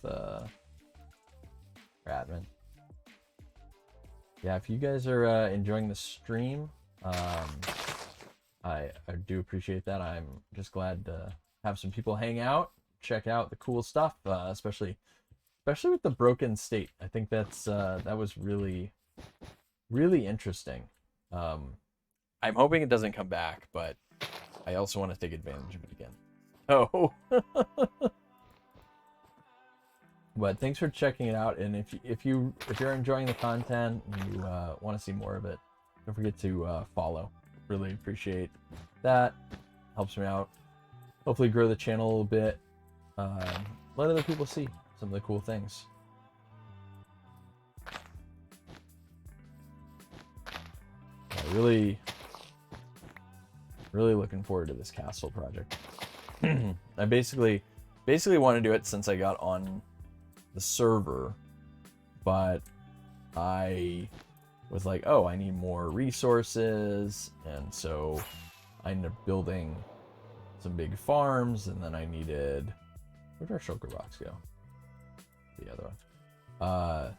admin. yeah, if you guys are enjoying the stream, I do appreciate that. I'm just glad to have some people hang out, check out the cool stuff, especially with the broken state. I think that was really interesting. I'm hoping it doesn't come back, but I also want to take advantage of it again. Oh, but thanks for checking it out, and if you're enjoying the content and you want to see more of it, don't forget to follow. Really appreciate that. Helps me out. Hopefully grow the channel a little bit. Let other people see some of the cool things. Yeah, really looking forward to this castle project. I basically want to do it since I got on the server, but I was like, oh, I need more resources, and so I ended up building some big farms, and then I needed, where'd our shulker box go? The other one.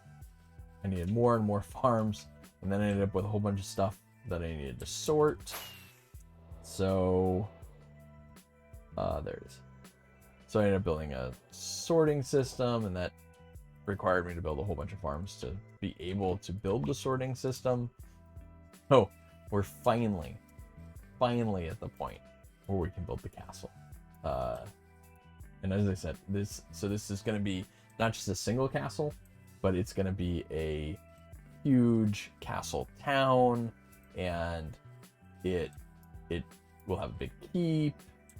I needed more and more farms, and then I ended up with a whole bunch of stuff that I needed to sort. So there it is. So I ended up building a sorting system, and that required me to build a whole bunch of farms to be able to build the sorting system. Oh, we're finally at the point where we can build the castle. And as I said, this is going to be not just a single castle, but it's going to be a huge castle town, and it will have a big keep,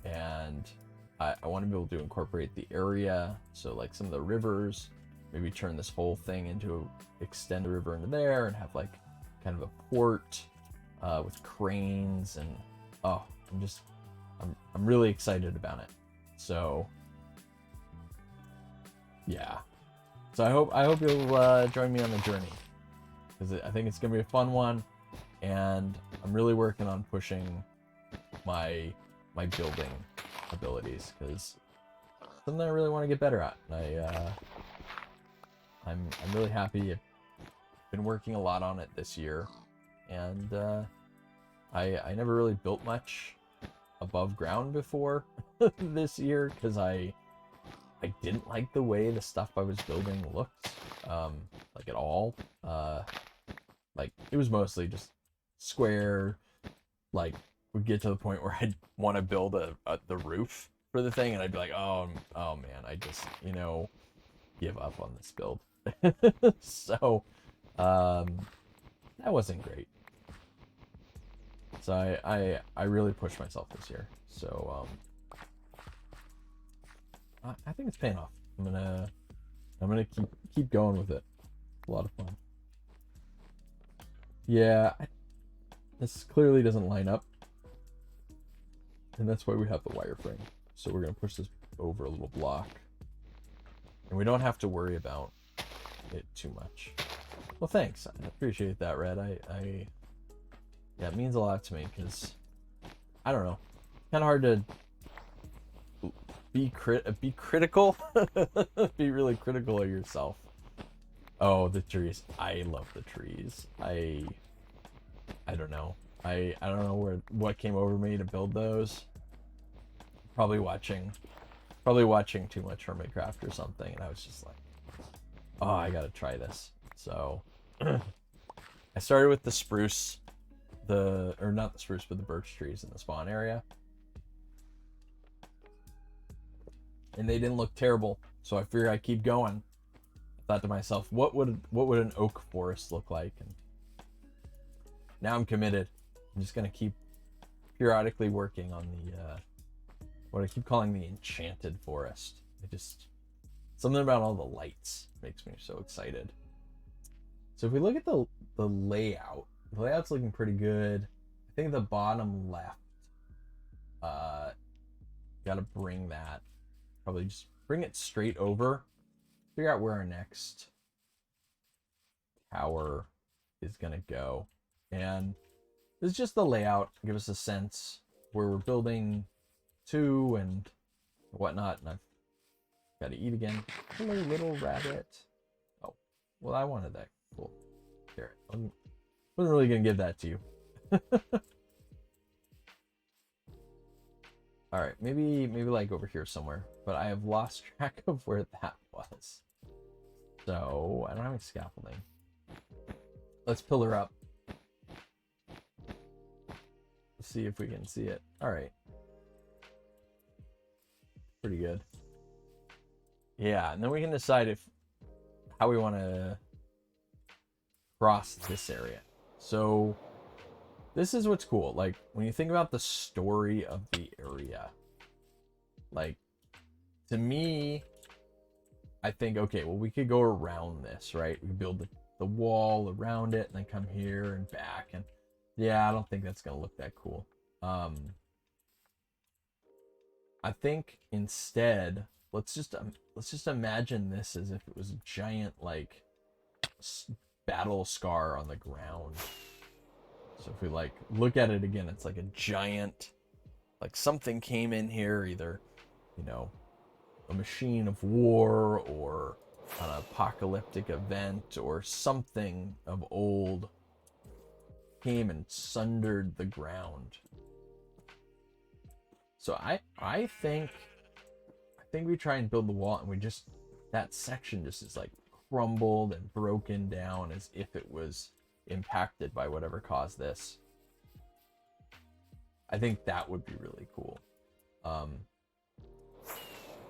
and I want to be able to incorporate the area, so like some of the rivers, maybe turn this whole thing into, extend the river into there, and have like kind of a port with cranes, and oh, I'm really excited about it. So yeah, so I hope you'll join me on the journey, because I think it's gonna be a fun one, and I'm really working on pushing my building abilities, because something I really want to get better at. And I'm really happy. I've been working a lot on it this year, and I never really built much above ground before this year, because I didn't like the way the stuff I was building looked, like at all. Like it was mostly just square. Like would get to the point where I'd want to build the roof for the thing, and I'd be like, oh man, I just give up on this build. So that wasn't great. So I really pushed myself this year. So I think it's paying off. I'm gonna keep going with it. It's a lot of fun. Yeah, this clearly doesn't line up, and that's why we have the wireframe. So we're gonna push this over a little block, and we don't have to worry about it too much. Well, thanks. I appreciate that, Red. Yeah, it means a lot to me, because I don't know, kind of hard to be critical, be really critical of yourself. Oh, the trees. I love the trees. I don't know. I don't know what came over me to build those. Probably watching too much Hermitcraft or something, and I was just like, oh, I gotta try this. So I started with the spruce, or not the spruce, but the birch trees in the spawn area, and they didn't look terrible. So I figured I'd keep going. I thought to myself, what would an oak forest look like? And now I'm committed. I'm just gonna keep periodically working on the what I keep calling the enchanted forest. Something about all the lights makes me so excited. So if we look at the layout, the layout's looking pretty good. I think the bottom left, gotta bring that, probably just bring it straight over, figure out where our next tower is gonna go. And this is just the layout, give us a sense where we're building to and whatnot. And I've got to eat again. Hello, little rabbit. Oh, well, I wanted that. Cool. Here, I wasn't really gonna give that to you. All right, maybe like over here somewhere, but I have lost track of where that was. So I don't have any scaffolding. Let's pillar up. Let's see if we can see it. All right. Pretty good. Yeah, and then we can decide how we want to cross this area. So this is what's cool. Like when you think about the story of the area, like to me, I think, okay, well, we could go around this, right? We could build the wall around it and then come here and back. And yeah, I don't think that's going to look that cool. I think instead, let's just imagine this as if it was a giant, like, battle scar on the ground. So if we like look at it again, it's like a giant, like something came in here, either, you know, a machine of war or an apocalyptic event or something of old came and sundered the ground. So I think we try and build the wall and we just, that section just is like crumbled and broken down as if it was impacted by whatever caused this. I think that would be really cool. And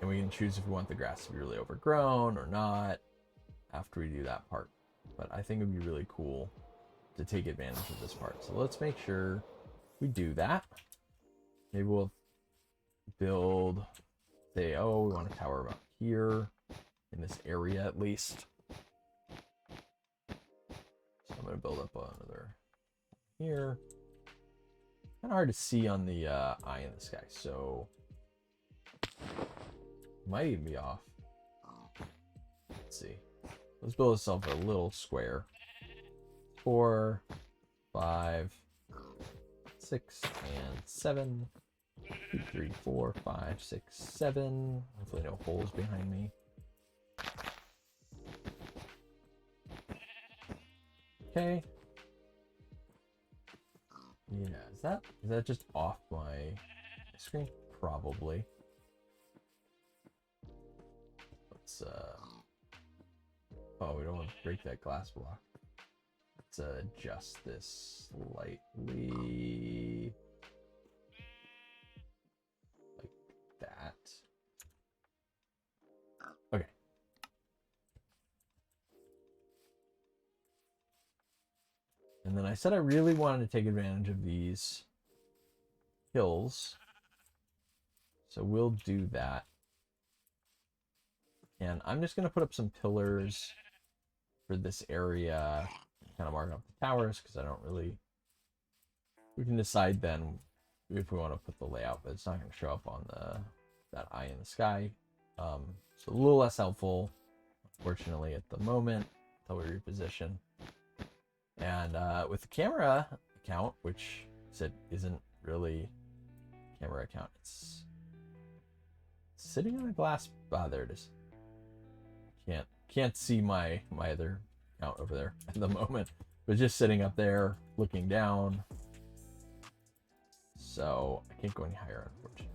we can choose if we want the grass to be really overgrown or not after we do that part. But I think it would be really cool to take advantage of this part. So let's make sure we do that. Maybe we'll build, say, oh, we want a tower about here in this area at least. So I'm going to build up another here. Kind of hard to see on the eye in the sky, so might even be off. Let's see. Let's build ourselves a little square. 4, 5, 6, and 7. 2, 3, 4, 5, 6, 7. Hopefully no holes behind me. Okay. Yeah, is that just off my screen? Probably. Let's oh, we don't want to break that glass block. Let's adjust this slightly. Like that. Okay. And then I said I really wanted to take advantage of these hills. So we'll do that. And I'm just going to put up some pillars for this area. Kind of mark up the towers because I don't really... We can decide then if we want to put the layout, but it's not going to show up on that eye in the sky. So a little less helpful, unfortunately, at the moment, until we reposition. And with the camera account, which isn't really a camera account, it's sitting on a glass. Ah, there it is. Can't see my other account over there at the moment, but just sitting up there looking down. So I can't go any higher, unfortunately.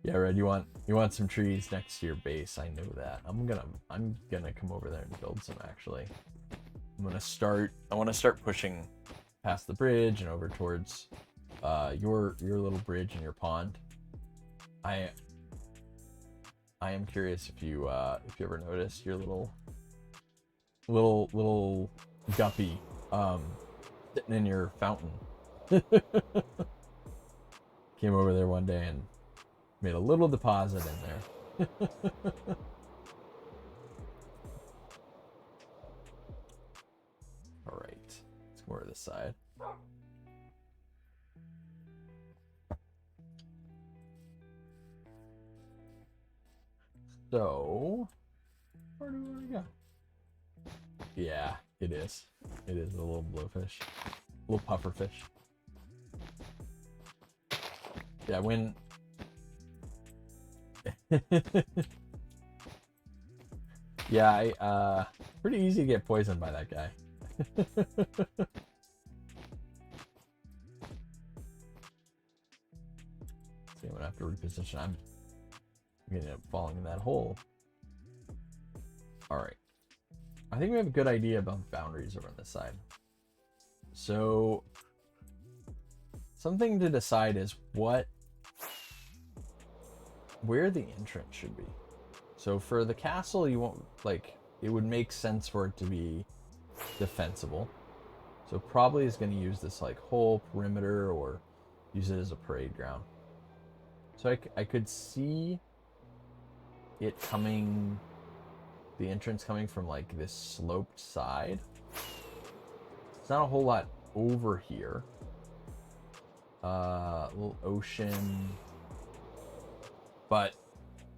Yeah, Red, you want some trees next to your base. I know that. I'm gonna come over there and build some, actually. I want to start pushing past the bridge and over towards your little bridge and your pond. I am curious if you ever noticed your little guppy sitting in your fountain. Came over there one day and made a little deposit in there. All right, let's go over this side. So, where do we want to go? Yeah, it is. It is a little blowfish, a little pufferfish. Yeah, when Yeah, pretty easy to get poisoned by that guy. See, I'm gonna have to reposition. I'm gonna end up falling in that hole. Alright. I think we have a good idea about boundaries over on this side. So, something to decide is where the entrance should be. So for the castle, you won't, like, it would make sense for it to be defensible. So probably is going to use this, like, whole perimeter or use it as a parade ground. So I could see it coming, the entrance coming from, like, this sloped side. It's not a whole lot over here. A little ocean. But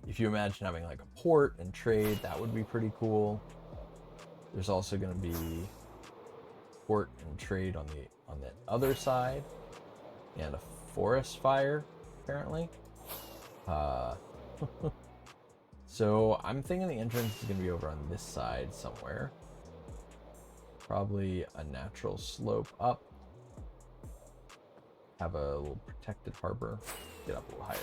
if you imagine having like a port and trade, that would be pretty cool. There's also going to be port and trade on the other side, and a forest fire apparently. So I'm thinking the entrance is going to be over on this side somewhere. Probably a natural slope up. Have a little protected harbor. Get up a little higher.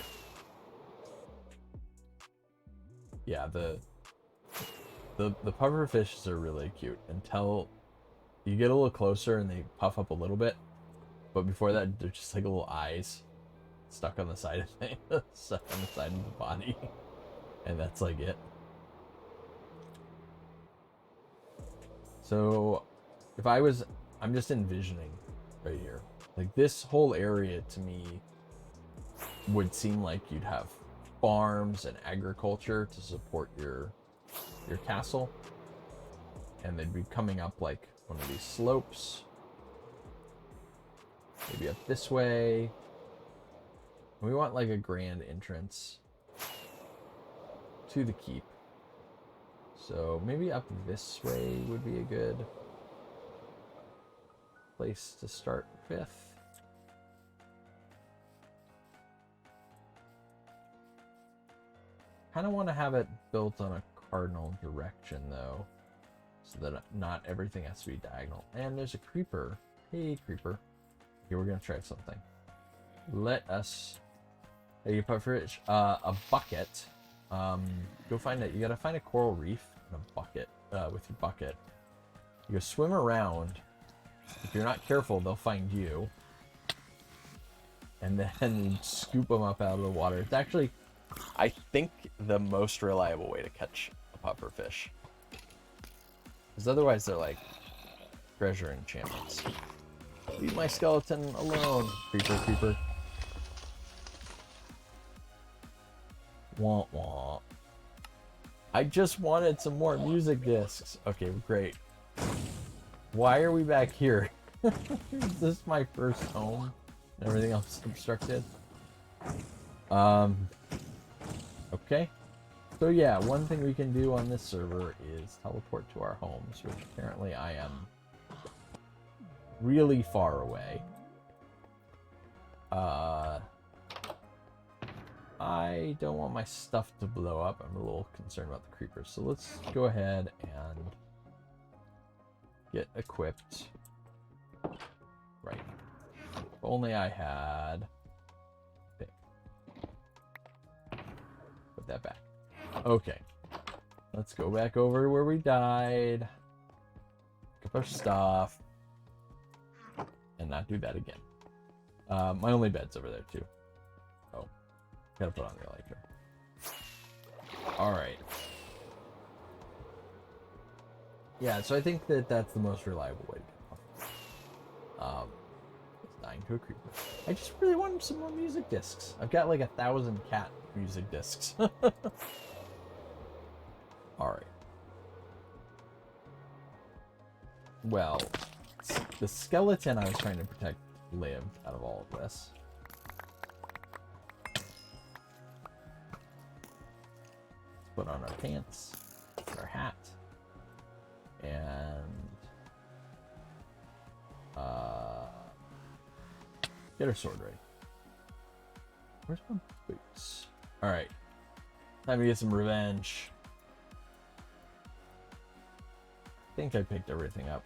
Yeah, the puffer fishes are really cute until you get a little closer and they puff up a little bit. But before that, they're just like little eyes stuck on the side of things, stuck on the side of the body, and that's like it. So, I'm just envisioning right here, like this whole area to me would seem like you'd have farms and agriculture to support your castle, and they'd be coming up like one of these slopes, maybe up this way. We want like a grand entrance to the keep, so maybe up this way would be a good place to start with. Kind of want to have it built on a cardinal direction though, so that not everything has to be diagonal. And there's a creeper. Hey creeper. Okay, we're gonna try something. Let us, hey, you put for it a bucket. Go find it. You gotta find a coral reef and a bucket with your bucket. You go swim around. If you're not careful, they'll find you, and then scoop them up out of the water. It's actually, I think, the most reliable way to catch a puffer fish. Because otherwise they're like treasure enchantments. Leave my skeleton alone, creeper, creeper. Wah wah. I just wanted some more music discs. Okay, great. Why are we back here? Is this my first home? Everything else obstructed? Okay. So yeah, one thing we can do on this server is teleport to our homes, which apparently I am really far away. I don't want my stuff to blow up. I'm a little concerned about the creepers. So let's go ahead and get equipped. Right. If only I had... Put that back. Okay. Let's go back over where we died. Pick up our stuff. And not do that again. My only bed's over there too. Oh. Gotta put on the electric. Alright. Yeah, so I think that that's the most reliable way to get off. It's dying to a creeper. I just really want some more music discs. I've got like 1,000 cat music discs. Alright. Well, the skeleton I was trying to protect lived out of all of this. Let's put on our pants, our hat, and get our sword ready. Where's my boots? Alright. Time to get some revenge. think I picked everything up.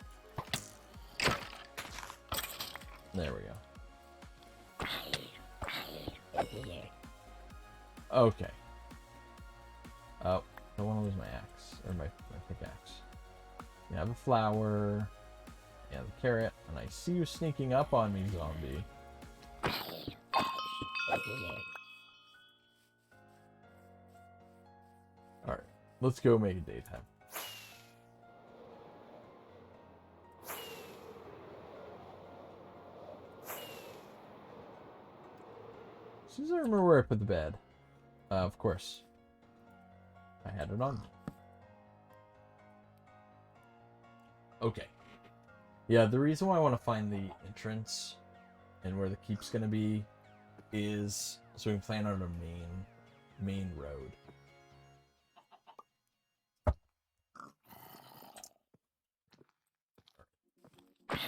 There we go. Okay. Oh, I don't want to lose my axe, or my pickaxe. You have a flower. You have a carrot, and I see you sneaking up on me, zombie. Alright, let's go make it daytime. As soon as I remember where I put the bed, of course, I had it on me. Okay. Yeah, the reason why I want to find the entrance and where the keep's going to be is so we can plan on a main road.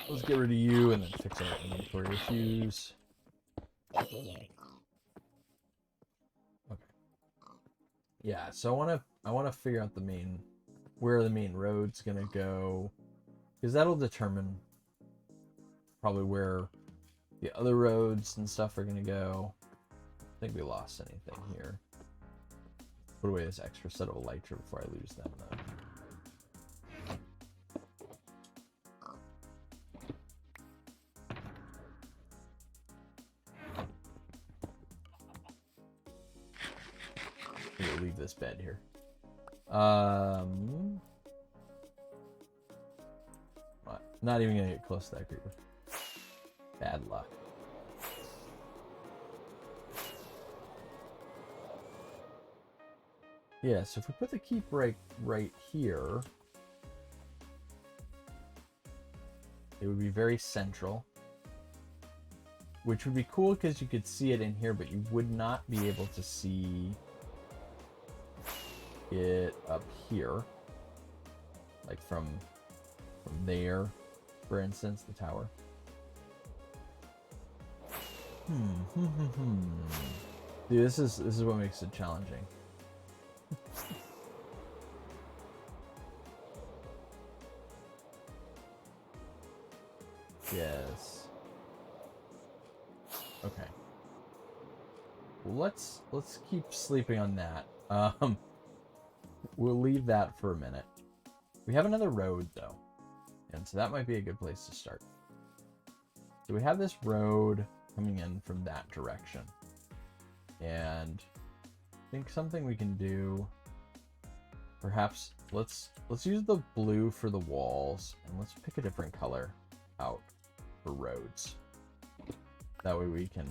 Let's get rid of you and then fix our inventory issues. Okay. Yeah, so I want to figure out where the main road's gonna go, because that'll determine probably where the other roads and stuff are gonna go. I think we lost anything here. Put away this extra set of elytra before I lose them, though. We'll leave this bed here. Not even gonna get close to that creeper. Bad luck. Yeah, so if we put the keep right here, it would be very central, which would be cool because you could see it in here, but you would not be able to see it up here, like from there, for instance, the tower. Dude, this is what makes it challenging. Yes. Okay. Let's keep sleeping on that. We'll leave that for a minute. We have another road though, and so that might be a good place to start. So we have this road coming in from that direction, and I think something we can do, perhaps let's use the blue for the walls, and let's pick a different color out for roads. That way we can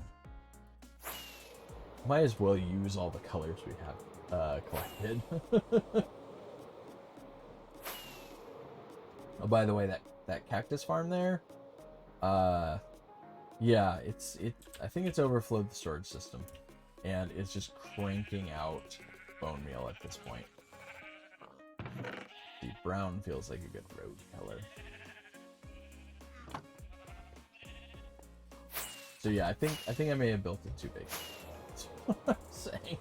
might as well use all the colors we have collected. Oh, by the way, that cactus farm there, yeah, I think it's overflowed the storage system, and it's just cranking out bone meal at this point. The brown feels like a good road color. So yeah, I think I may have built it too big. That's what I'm saying.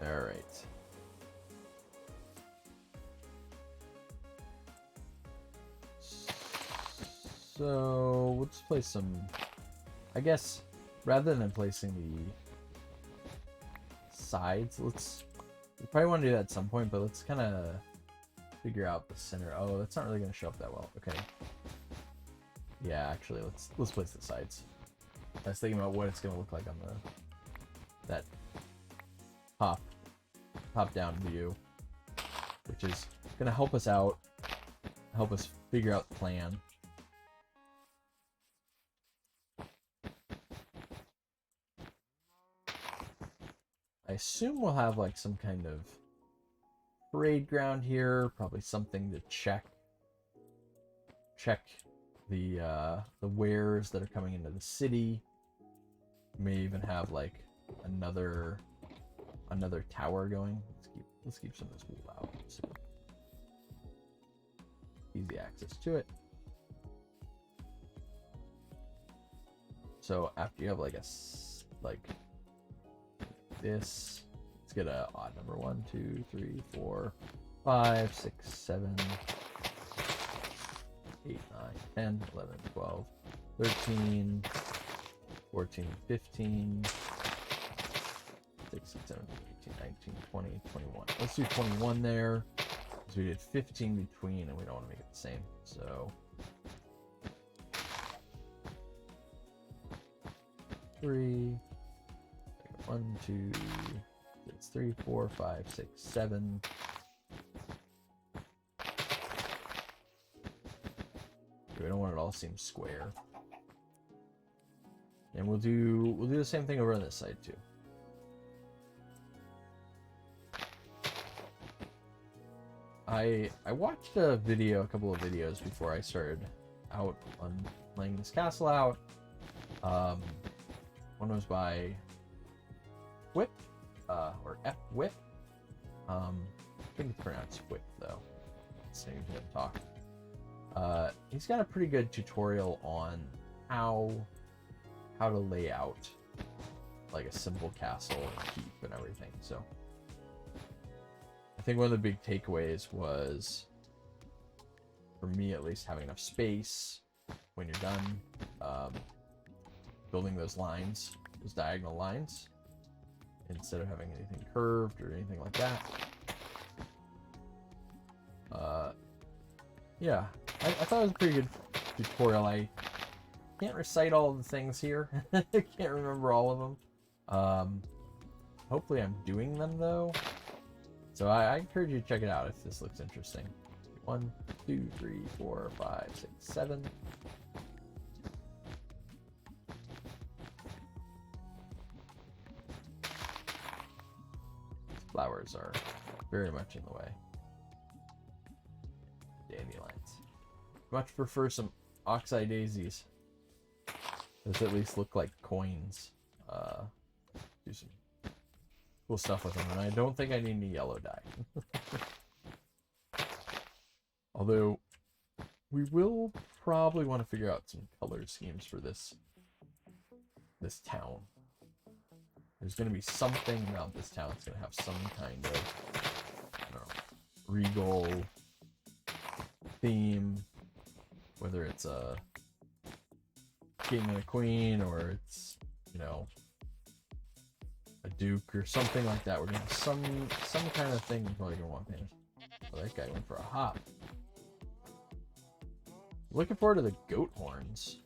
All right. So let's place some. I guess rather than placing the sides, we probably want to do that at some point, but let's kind of figure out the center. Oh, that's not really going to show up that well. Okay. Yeah, actually, let's place the sides. I was thinking about what it's going to look like on that top down view, which is going to help us out, help us figure out the plan. I assume we'll have like some kind of parade ground here, probably something to check the wares that are coming into the city. May even have like another tower going. Let's keep some of this wool out. So easy access to it. So after you have like this. Let's get a odd number. 1, 2, 3, 4, 5, 6, 7, 8, 9, 10, 11, 12, 13, 14, 15, 16, 17, 18, 19, 20, 21. Let's do 21 there. Because we did 15 between and we don't want to make it the same. So 3, 1, 2, it's 3, 4, 5, 6, 7. We don't want it all to seem square. And we'll do the same thing over on this side too. I watched a couple of videos before I started out on laying this castle out. One was by Whip, or F Whip. I think it's pronounced Whip though. Let's see him talk. He's got a pretty good tutorial on how to lay out like a simple castle and keep and everything. So I think one of the big takeaways was, for me at least, having enough space when you're done building those lines, those diagonal lines, instead of having anything curved or anything like that. Yeah, I thought it was a pretty good tutorial. I can't recite all of the things here. I can't remember all of them. Hopefully I'm doing them though. So I encourage you to check it out if this looks interesting. 1, 2, 3, 4, 5, 6, 7. Flowers are very much in the way. Dandelions. Much prefer some oxeye daisies. Those at least look like coins. Do some cool stuff with them, and I don't think I need any yellow dye. Although we will probably want to figure out some color schemes for this town. There's going to be something about this town that's going to have some kind of, I don't know, regal theme, whether it's a king and a queen, or it's, you know, a duke or something like that. We're gonna have some kind of thing. We're probably gonna want paint. Oh, that guy went for a hop. Looking forward to the goat horns.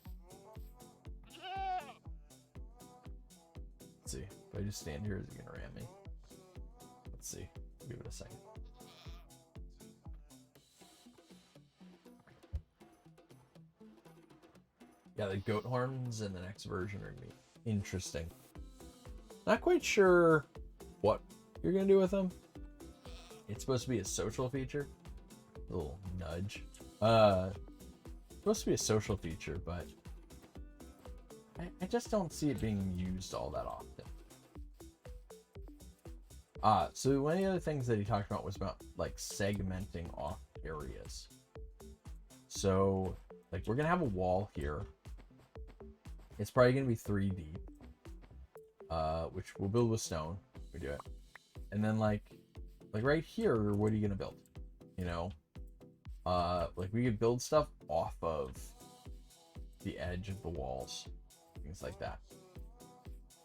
Let's see. If I just stand here, is he gonna ram me? Let's see. Give it a second. Yeah, the goat horns in the next version are gonna be interesting. Not quite sure what you're gonna do with them. It's supposed to be a social feature. A little nudge. Supposed to be a social feature, but I just don't see it being used all that often. So one of the other things that he talked about was about like segmenting off areas. So like we're gonna have a wall here. It's probably gonna be 3 deep. Which we'll build with stone. We do it. And then like right here, what are you gonna build? You know? Like we could build stuff off of the edge of the walls. Things like that.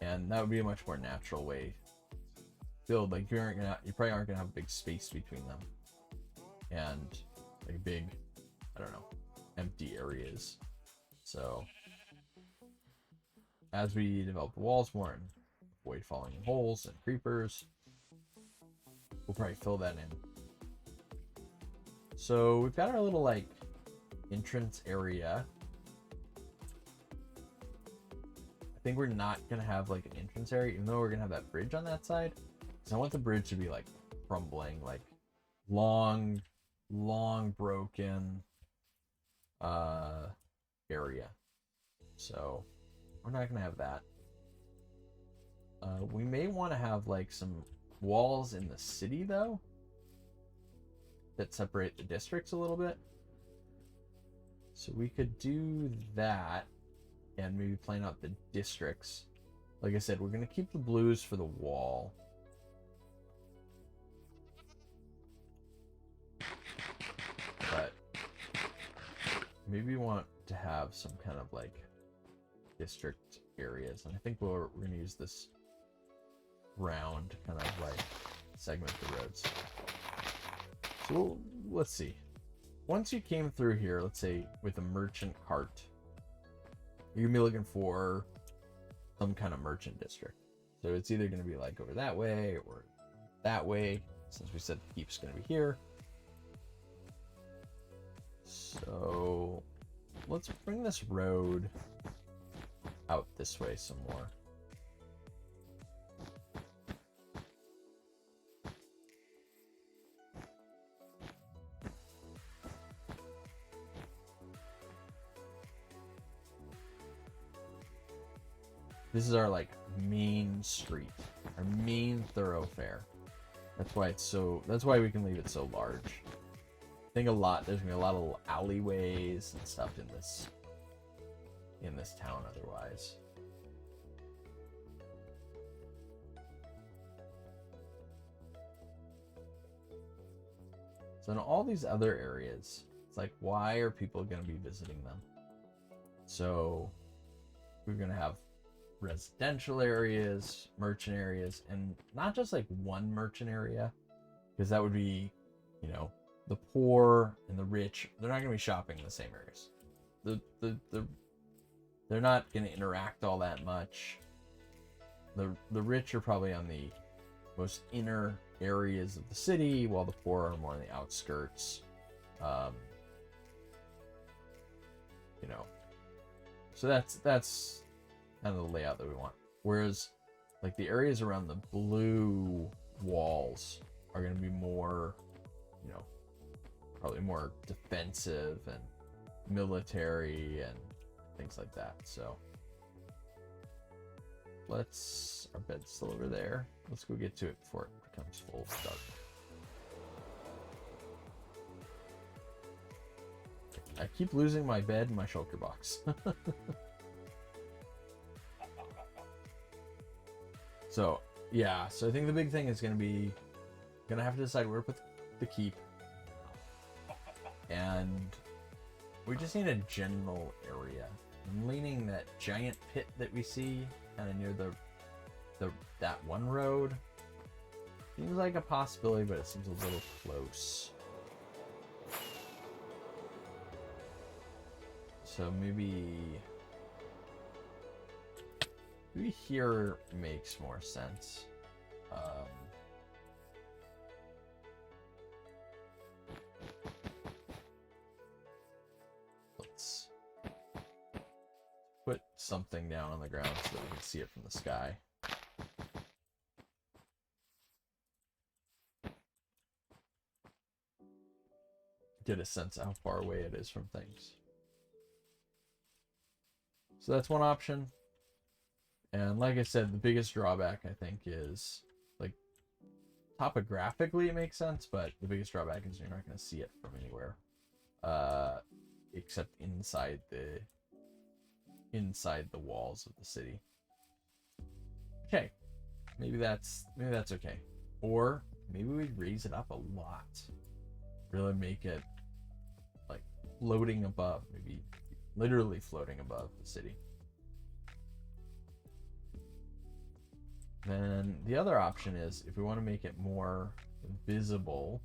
And that would be a much more natural way to build. Like you probably aren't gonna have a big space between them. And like big, I don't know, empty areas. So as we develop the walls more and avoid falling in holes and creepers, we'll probably fill that in. So we've got our little like entrance area. I think we're not gonna have like an entrance area, even though we're gonna have that bridge on that side. Because I want the bridge to be like crumbling, like long broken area. So we're not gonna have that. We may want to have like some walls in the city though that separate the districts a little bit. So we could do that and maybe plan out the districts like I said, we're going to keep the blues for the wall. But maybe we want to have some kind of like district areas. And I think we're going to use this round kind of like segment the roads. So let's see. Once you came through here, let's say with a merchant cart, you're going to be looking for some kind of merchant district. So it's either going to be like over that way or that way, since we said the keep's going to be here. So let's bring this road out this way some more. This is our like main street, our main thoroughfare. That's why it's so. That's why we can leave it so large. I think there's gonna be a lot of alleyways and stuff in this town. Otherwise, so in all these other areas, it's like, why are people gonna be visiting them? So we're gonna have residential areas, merchant areas, and not just like one merchant area, because that would be, you know, the poor and the rich, they're not going to be shopping in the same areas. They're not going to interact all that much. The rich are probably on the most inner areas of the city, while the poor are more on the outskirts. You know, so that's kind of the layout that we want. Whereas like the areas around the blue walls are going to be more, you know, probably more defensive and military and things like that. So our bed's still over there. Let's go get to it before it becomes full dark. I keep losing my bed and my shulker box. So yeah, so I think the big thing is gonna have to decide where to put the keep, and we just need a general area. I'm leaning that giant pit that we see kind of near that one road. Seems like a possibility, but it seems a little close. So maybe here makes more sense. Let's put something down on the ground so that we can see it from the sky. Get a sense of how far away it is from things. So that's one option. And like I said, the biggest drawback, I think, is like topographically it makes sense, but the biggest drawback is you're not going to see it from anywhere, except inside the walls of the city. Okay, maybe that's okay. Or maybe we raise it up a lot, really make it like floating above, maybe literally floating above the city. Then the other option is, if we want to make it more visible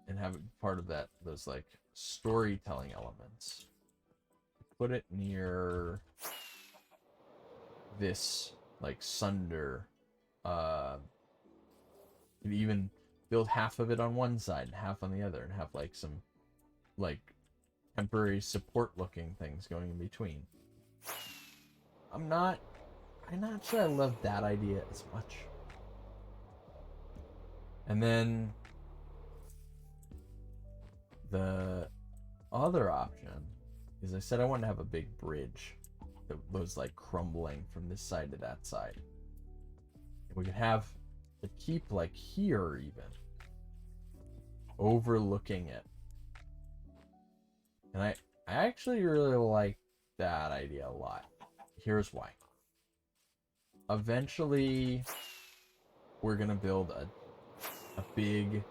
and have it part of those like storytelling elements, put it near this like sunder. You even build half of it on one side and half on the other, and have like some like temporary support looking things going in between. I'm not sure I love that idea as much. And then the other option is, I said I want to have a big bridge that was like crumbling from this side to that side. And we could have the keep like here, even overlooking it. And I actually really like that idea a lot. here's why. Eventually, we're gonna build a big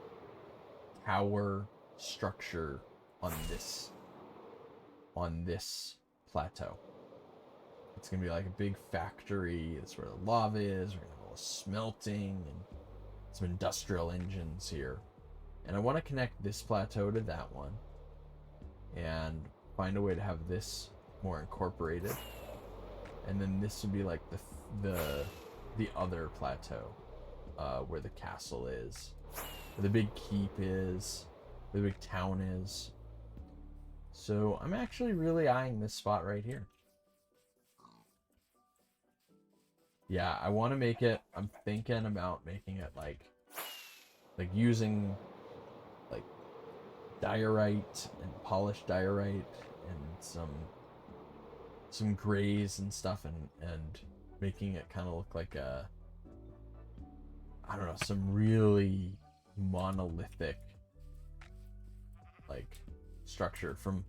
tower structure on this plateau. It's gonna be like a big factory. That's where the lava is. We're gonna have all the smelting and some industrial engines here. And I want to connect this plateau to that one and find a way to have this more incorporated. And then this would be like the other plateau where the castle is, where the big keep is, where the big town is. So I'm actually really eyeing this spot right here. Yeah, I want to make it, I'm thinking about making it like using like diorite and polished diorite and some grays and stuff and making it kind of look like a, I don't know, some really monolithic like structure from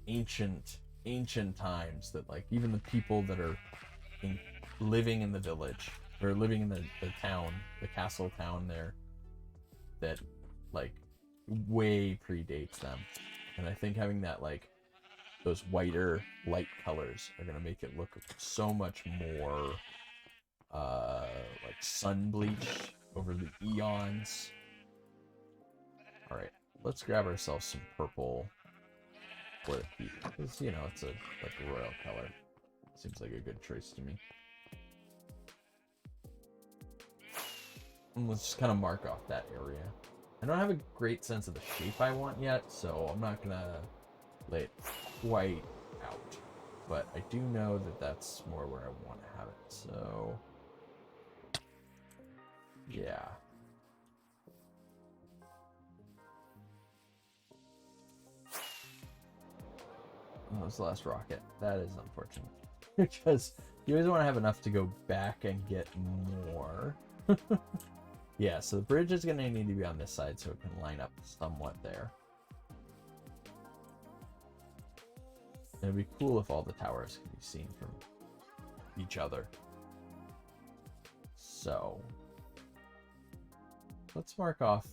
ancient times that like even the people that are living in the village or living in the town, the castle town there, that like way predates them. And I think having that like those whiter light colors are gonna make it look so much more like sun bleached over the eons. All right, let's grab ourselves some purple for the feet, because you know it's a like a royal color. Seems like a good choice to me. And let's just kind of mark off that area. I don't have a great sense of the shape I want yet, so I'm not gonna lay it quite out. But I do know that that's more where I want to have it. So yeah. Oh, that was the last rocket. That is unfortunate. Because you always want to have enough to go back and get more. Yeah, so the bridge is going to need to be on this side so it can line up somewhat there. It'd be cool if all the towers can be seen from each other. So let's mark off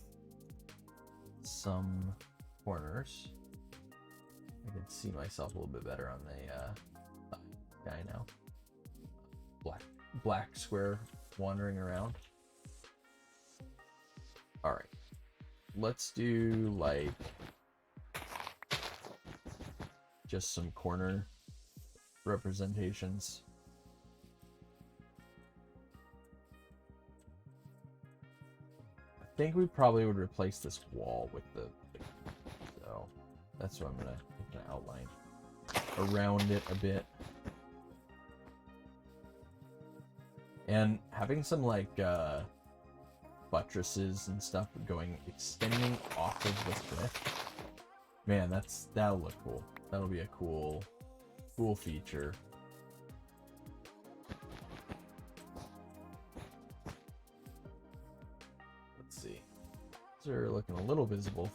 some corners. I can see myself a little bit better on the guy now. Black square wandering around. All right, let's do like just some corner representations. I think we probably would replace this wall with so that's what I'm gonna outline around it a bit. And having some like buttresses and stuff extending off of the cliff. Man, that'll look cool. That'll be a cool feature. Let's see. These are looking a little visible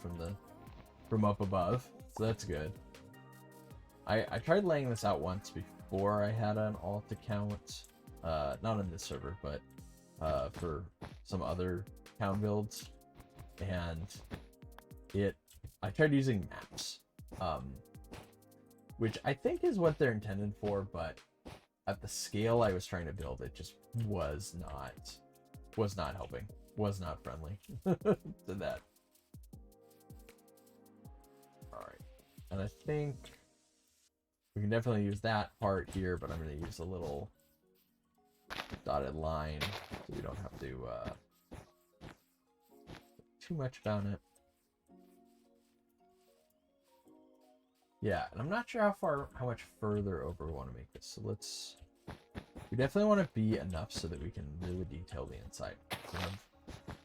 from up above, so that's good. I tried laying this out once before I had an alt account. Not on this server, but for some other town builds, and I tried using maps, which I think is what they're intended for, but at the scale I was trying to build, it just was not helping, was not friendly to that. All right, and I think we can definitely use that part here, but I'm going to use a little dotted line so we don't have to too much about it. Yeah, and I'm not sure how much further over we want to make this. So we definitely want to be enough so that we can really detail the inside. So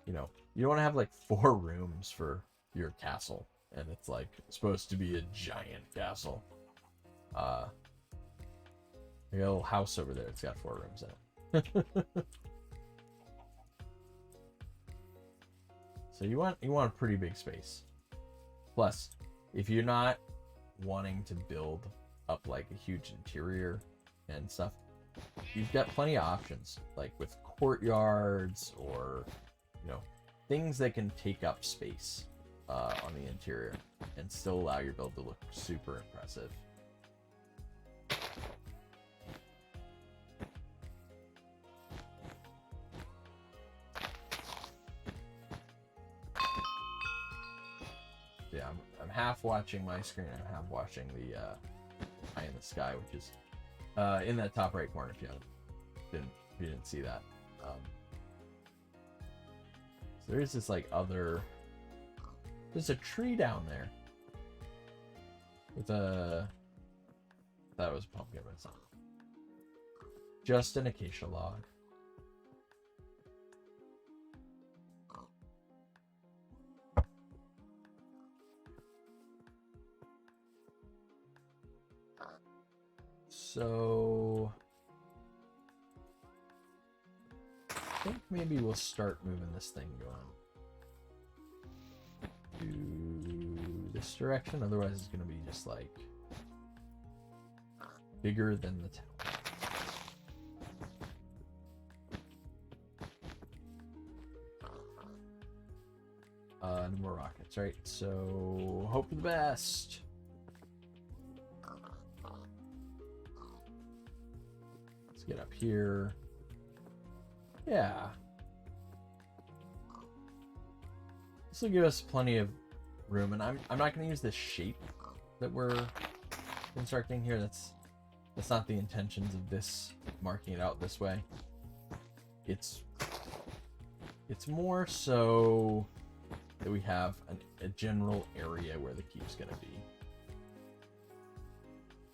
you know, you don't want to have like 4 rooms for your castle, and it's like supposed to be a giant castle. We got a little house over there. It's got 4 rooms in it. So you want a pretty big space. Plus, if you're not wanting to build up like a huge interior and stuff, you've got plenty of options, like with courtyards or, you know, things that can take up space on the interior and still allow your build to look super impressive. Yeah, I'm half watching my screen, I'm half watching the eye in the sky, which is in that top right corner if you didn't see that. So there's this like there's a tree down there with that was a pumpkin, but it's not. Just an acacia log. So I think maybe we'll start moving this thing going to this direction. Otherwise, it's going to be just like bigger than the town. No more rockets, right? So hope for the best. Let's get up here. Yeah. This will give us plenty of room, and I'm not going to use this shape that we're constructing here. That's not the intentions of this, marking it out this way. It's more so that we have a general area where the keep's going to be,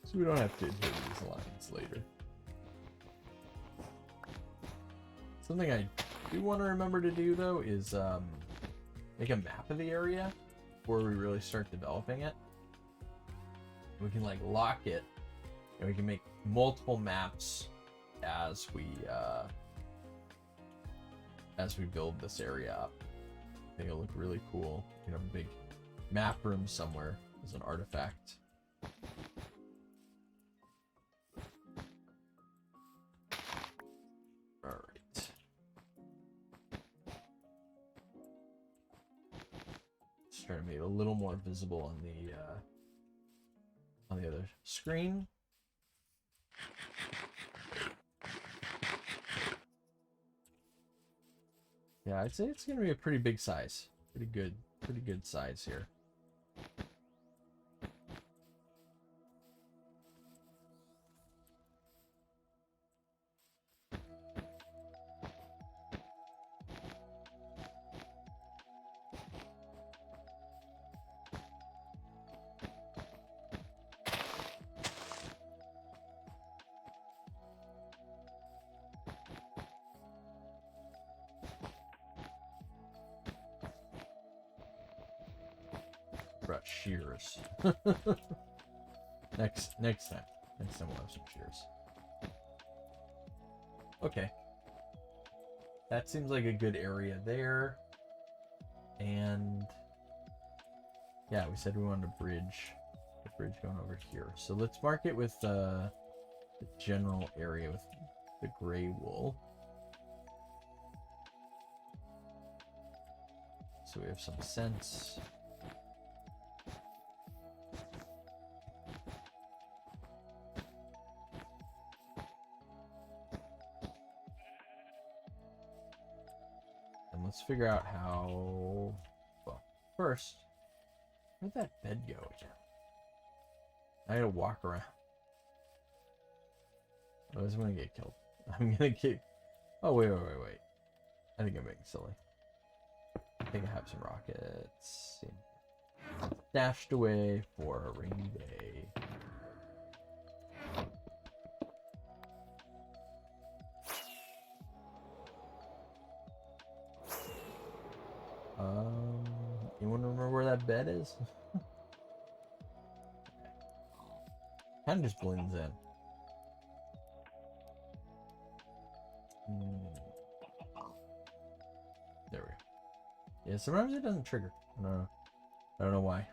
so we don't have to adhere to these lines later. Something I do want to remember to do, though, is make a map of the area before we really start developing it. We can like lock it, and we can make multiple maps as we build this area up. I think it'll look really cool. You have a big map room somewhere as an artifact. Try to make it a little more visible on the other screen. Yeah, I'd say it's gonna be a pretty big size. Pretty good size here. Brought shears. Next time we'll have some shears. Okay, that seems like a good area there. And yeah, we said we wanted a bridge. The bridge going over here. So let's mark it with the general area with the gray wool. So we have some sense. And let's figure out how. Well, first, where'd that bed go again? I gotta walk around. Oh, I'm gonna get killed. I'm gonna get. Oh, wait. I think I'm being silly. I think I have some rockets stashed away for a rainy day. Anyone remember where that bed is? Kind of just blends in. There we go. Yeah, sometimes it doesn't trigger. No, I don't know why.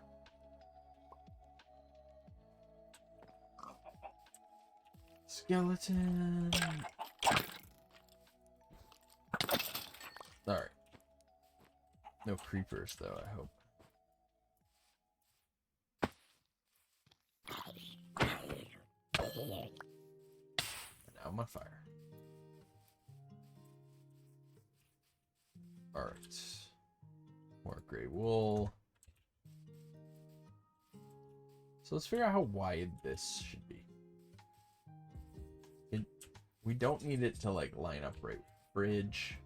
Skeleton. Alright. No creepers, though, I hope. And now I'm on fire. Alright. More gray wool. So let's figure out how wide this should be. We don't need it to like line up right with the bridge.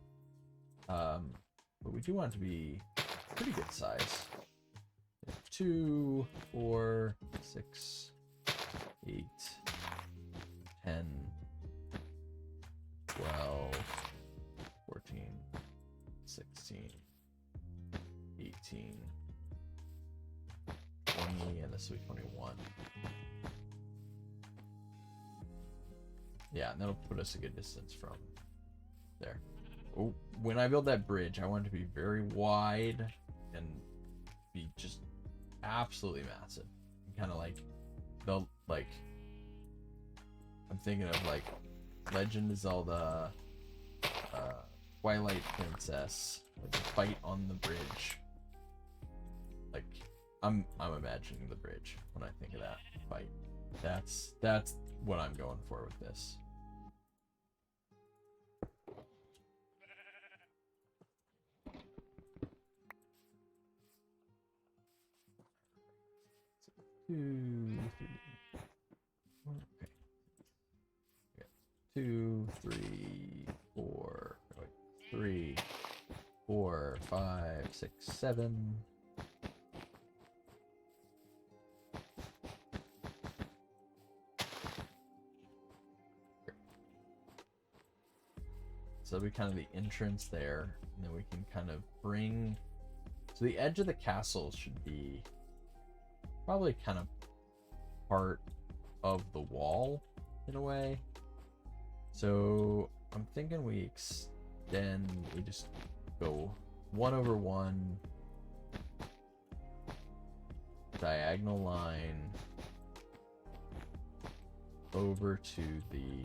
But we do want it to be pretty good size. 2, 4, 6, 8, 10, 12, 14, 16, 18, 20, and this will be 21. Yeah, and that'll put us a good distance from there. Oh, when I build that bridge, I want it to be very wide and be just absolutely massive. Kind of like I'm thinking of like Legend of Zelda, Twilight Princess, like the fight on the bridge. Like I'm imagining the bridge when I think of that fight. That's what I'm going for with this. Two, three. Okay. Yeah. 2, 3, 4. Wait. 3, 4, 5, 6, 7. So that'll be kind of the entrance there, and then we can kind of bring. So the edge of the castle should be probably kind of part of the wall in a way. So I'm thinking we extend, we just go 1/1 diagonal line over to the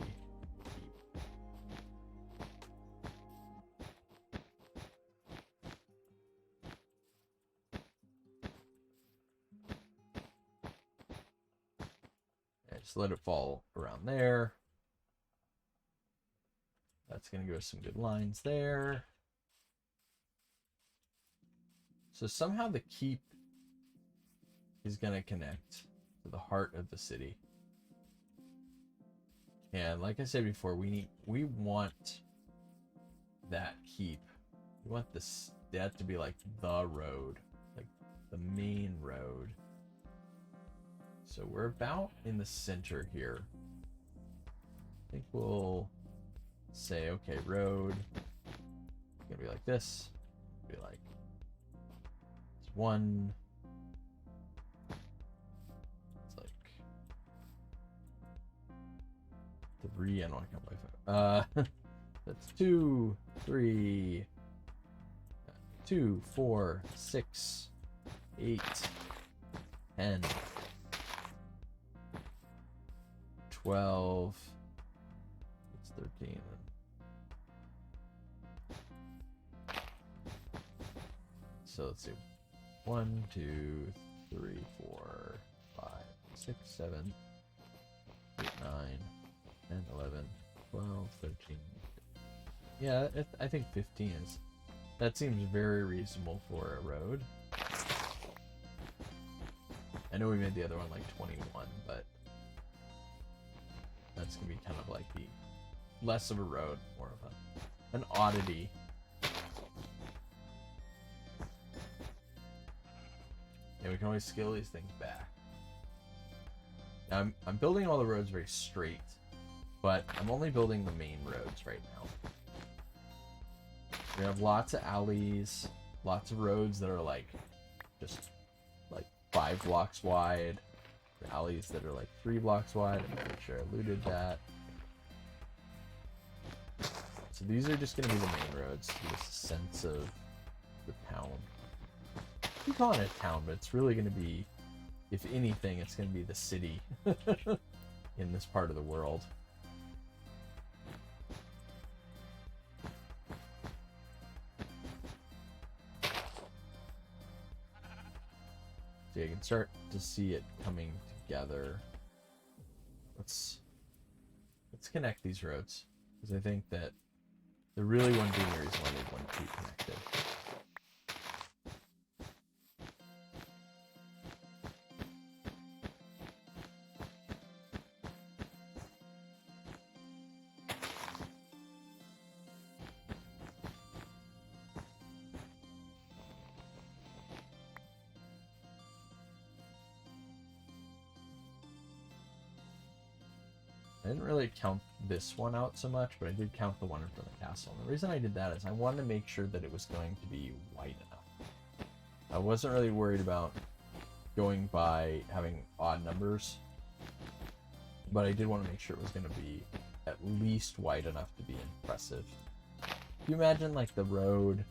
just let it fall around there. That's going to give us some good lines there. So somehow the keep is going to connect to the heart of the city. And like I said before, we want that keep. We want that to be like the road, like the main road. So we're about in the center here. I think we'll say, okay, road. It's gonna be like this. Be like it's 1. It's like 3. I don't want to count by 5. That's 2, 3, 2, 4, 6, 8, 10. 12. It's 13. So let's see. 1, 2, 3, 4, 5, 6, 7, 8, 9, 10, 11, 12, 13. Yeah, I think 15 is. That seems very reasonable for a road. I know we made the other one like 21, but that's gonna be kind of like the less of a road, more of an oddity. Yeah, we can always scale these things back. Now I'm building all the roads very straight, but I'm only building the main roads right now. We have lots of alleys, lots of roads that are like just like 5 blocks wide. Alleys that are like 3 blocks wide. I'm pretty sure I looted that. So these are just going to be the main roads to give us a sense of the town. We call it a town, but it's really going to be, if anything, it's going to be the city in this part of the world. So you can start to see it coming together. Let's connect these roads, because I think that there really wouldn't be any reason why they wouldn't be connected. I didn't really count this one out so much, but I did count the one in front of the castle. And the reason I did that is I wanted to make sure that it was going to be wide enough. I wasn't really worried about going by having odd numbers, but I did want to make sure it was going to be at least wide enough to be impressive. Can you imagine like the road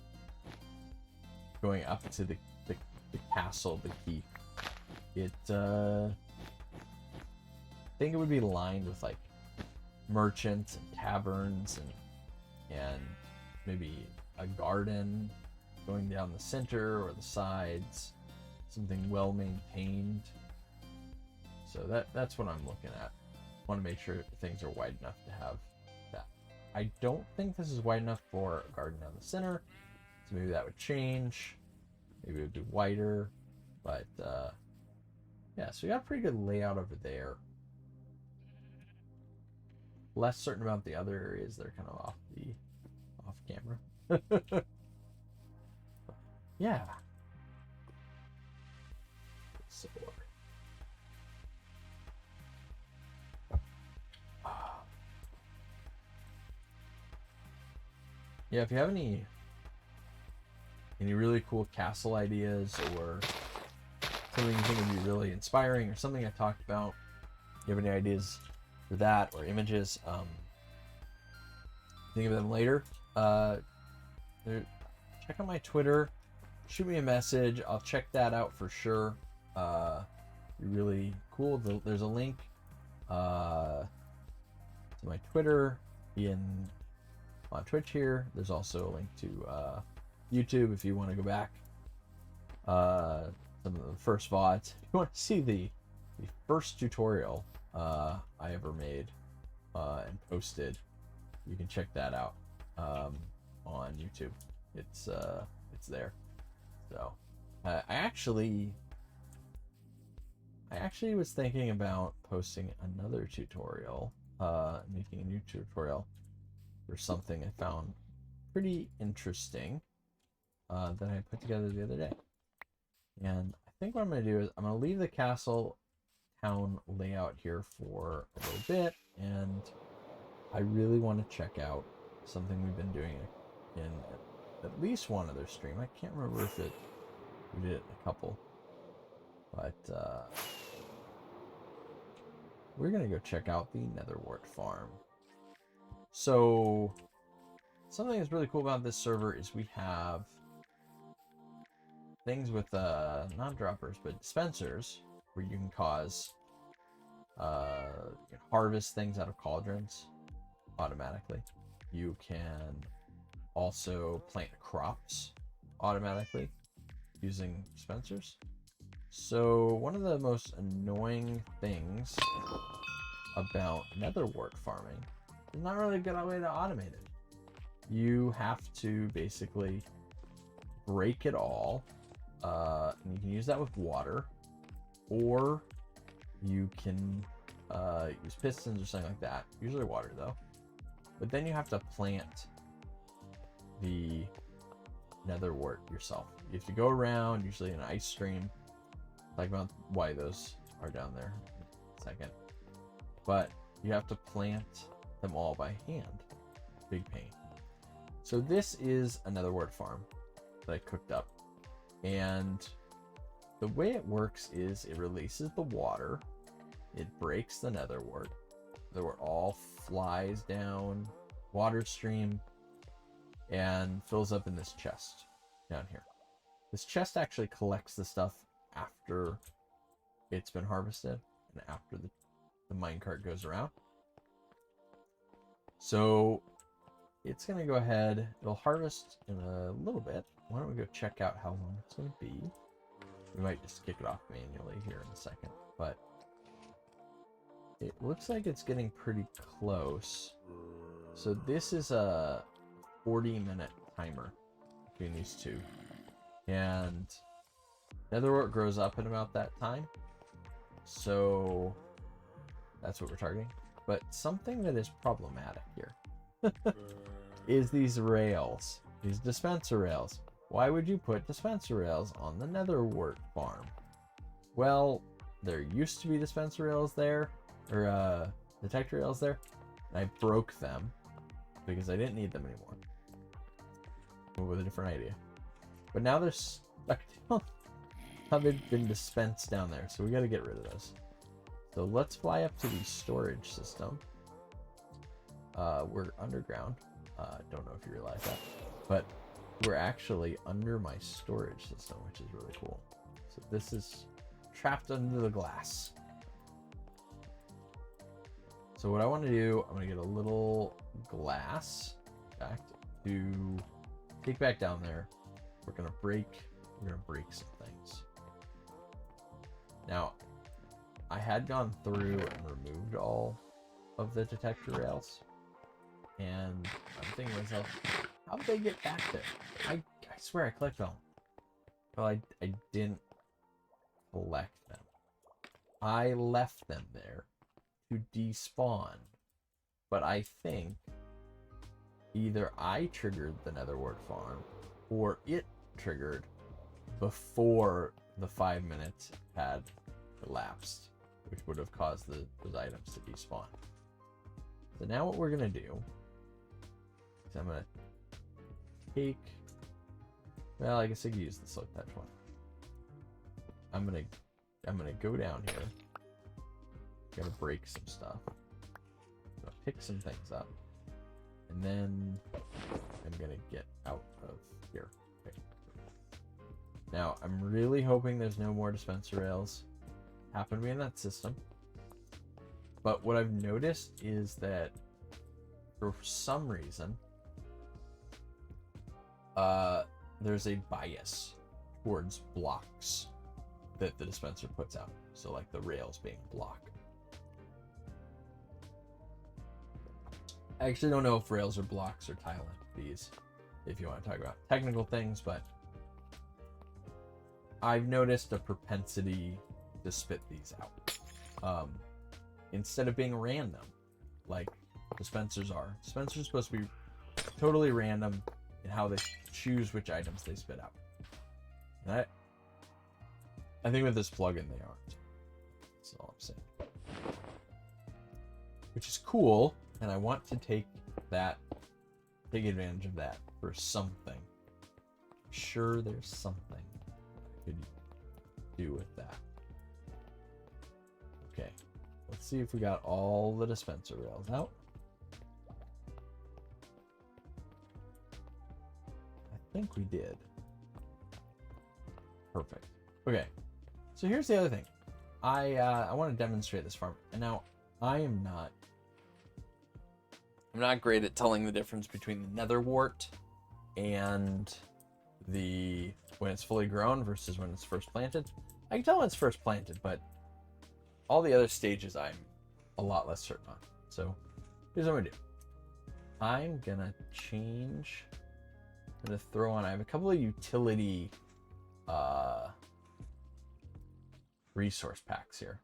going up to the castle, the keep? I think it would be lined with like merchants and taverns and maybe a garden going down the center or the sides, something well maintained. So that's what I'm looking at. I want to make sure things are wide enough to have that. I don't think this is wide enough for a garden down the center, so maybe that would change. Maybe it would be wider, but yeah, so we got a pretty good layout over there. Less certain about the other areas that are kind of off camera. Yeah. So yeah, if you have any really cool castle ideas or something you think would be really inspiring or something I talked about, you have any ideas for that or images, think of them later. Check out my Twitter, shoot me a message, I'll check that out for sure. Be really cool. There's a link to my Twitter on Twitch here. There's also a link to YouTube if you want to go back. Some of the first VODs. If you want to see the first tutorial I ever made and posted, you can check that out on YouTube. It's there. So I actually was thinking about posting another tutorial, making a new tutorial for something I found pretty interesting that I put together the other day. And I think what I'm going to do is I'm going to leave the castle town layout here for a little bit, and I really want to check out something we've been doing in at least one other stream. I can't remember if we did it in a couple, but we're going to go check out the Netherwort farm. So something that's really cool about this server is we have things with not droppers but dispensers where you can harvest things out of cauldrons automatically. You can also plant crops automatically using dispensers. So one of the most annoying things about Netherwort farming is not really a good way to automate it. You have to basically break it all, and you can use that with water, or you can use pistons or something like that. Usually water though. But then you have to plant the Netherwort yourself. You have to go around, usually in an ice stream. Talk about why those are down there in a second. But you have to plant them all by hand. Big pain. So this is a Netherwort farm that I cooked up. And the way it works is it releases the water. It breaks the Netherwort. Netherwort all flies down, water stream, and fills up in this chest down here. This chest actually collects the stuff after it's been harvested and after the minecart goes around. So it's going to go ahead, it'll harvest in a little bit. Why don't we go check out how long it's going to be? We might just kick it off manually here in a second, but it looks like it's getting pretty close. So this is a 40-minute timer between these two. And netherwort grows up in about that time. So that's what we're targeting. But something that is problematic here is these rails, these dispenser rails. Why would you put dispenser rails on the netherwort farm? Well, there used to be dispenser rails there, or detector rails there, and I broke them because I didn't need them anymore. With a different idea. But now they're stuck down. How they've been dispensed down there, so we got to get rid of those. So let's fly up to the storage system. We're underground. Don't know if you realize that, but we're actually under my storage system, which is really cool. So this is trapped under the glass. So what I want to do, I'm going to get a little glass back to take back down there. We're going to break some things. Now, I had gone through and removed all of the detector rails, and I'm thinking to myself, how did they get back there? I swear I clicked on them. Well, I didn't collect them. I left them there to despawn. But I think either I triggered the netherwort farm or it triggered before the 5 minutes had elapsed, which would have caused those items to despawn. So now what we're gonna do is I'm gonna take, well, I guess I could use the silk touch one. I'm gonna go down here. Gotta break some stuff. I'm gonna pick some things up, and then I'm gonna get out of here. Okay. Now I'm really hoping there's no more dispenser rails happen to be in that system. But what I've noticed is that for some reason, there's a bias towards blocks that the dispenser puts out. So like the rails being blocked. I actually don't know if rails are blocks or tile entities, if you want to talk about technical things, but I've noticed a propensity to spit these out. Instead of being random, like dispensers are. Dispensers are supposed to be totally random in how they choose which items they spit out. And I think with this plugin they aren't. That's all I'm saying. Which is cool, and I want to take advantage of that for something. I'm sure there's something I could do with that. Okay, let's see if we got all the dispenser rails out. I think we did. Perfect. Okay, so here's the other thing. I want to demonstrate this farm, and now I'm not great at telling the difference between the netherwort and when it's fully grown versus when it's first planted. I can tell when it's first planted, but all the other stages I'm a lot less certain on. So here's what I'm gonna do. I'm gonna change. I'm gonna throw on. I have a couple of utility resource packs here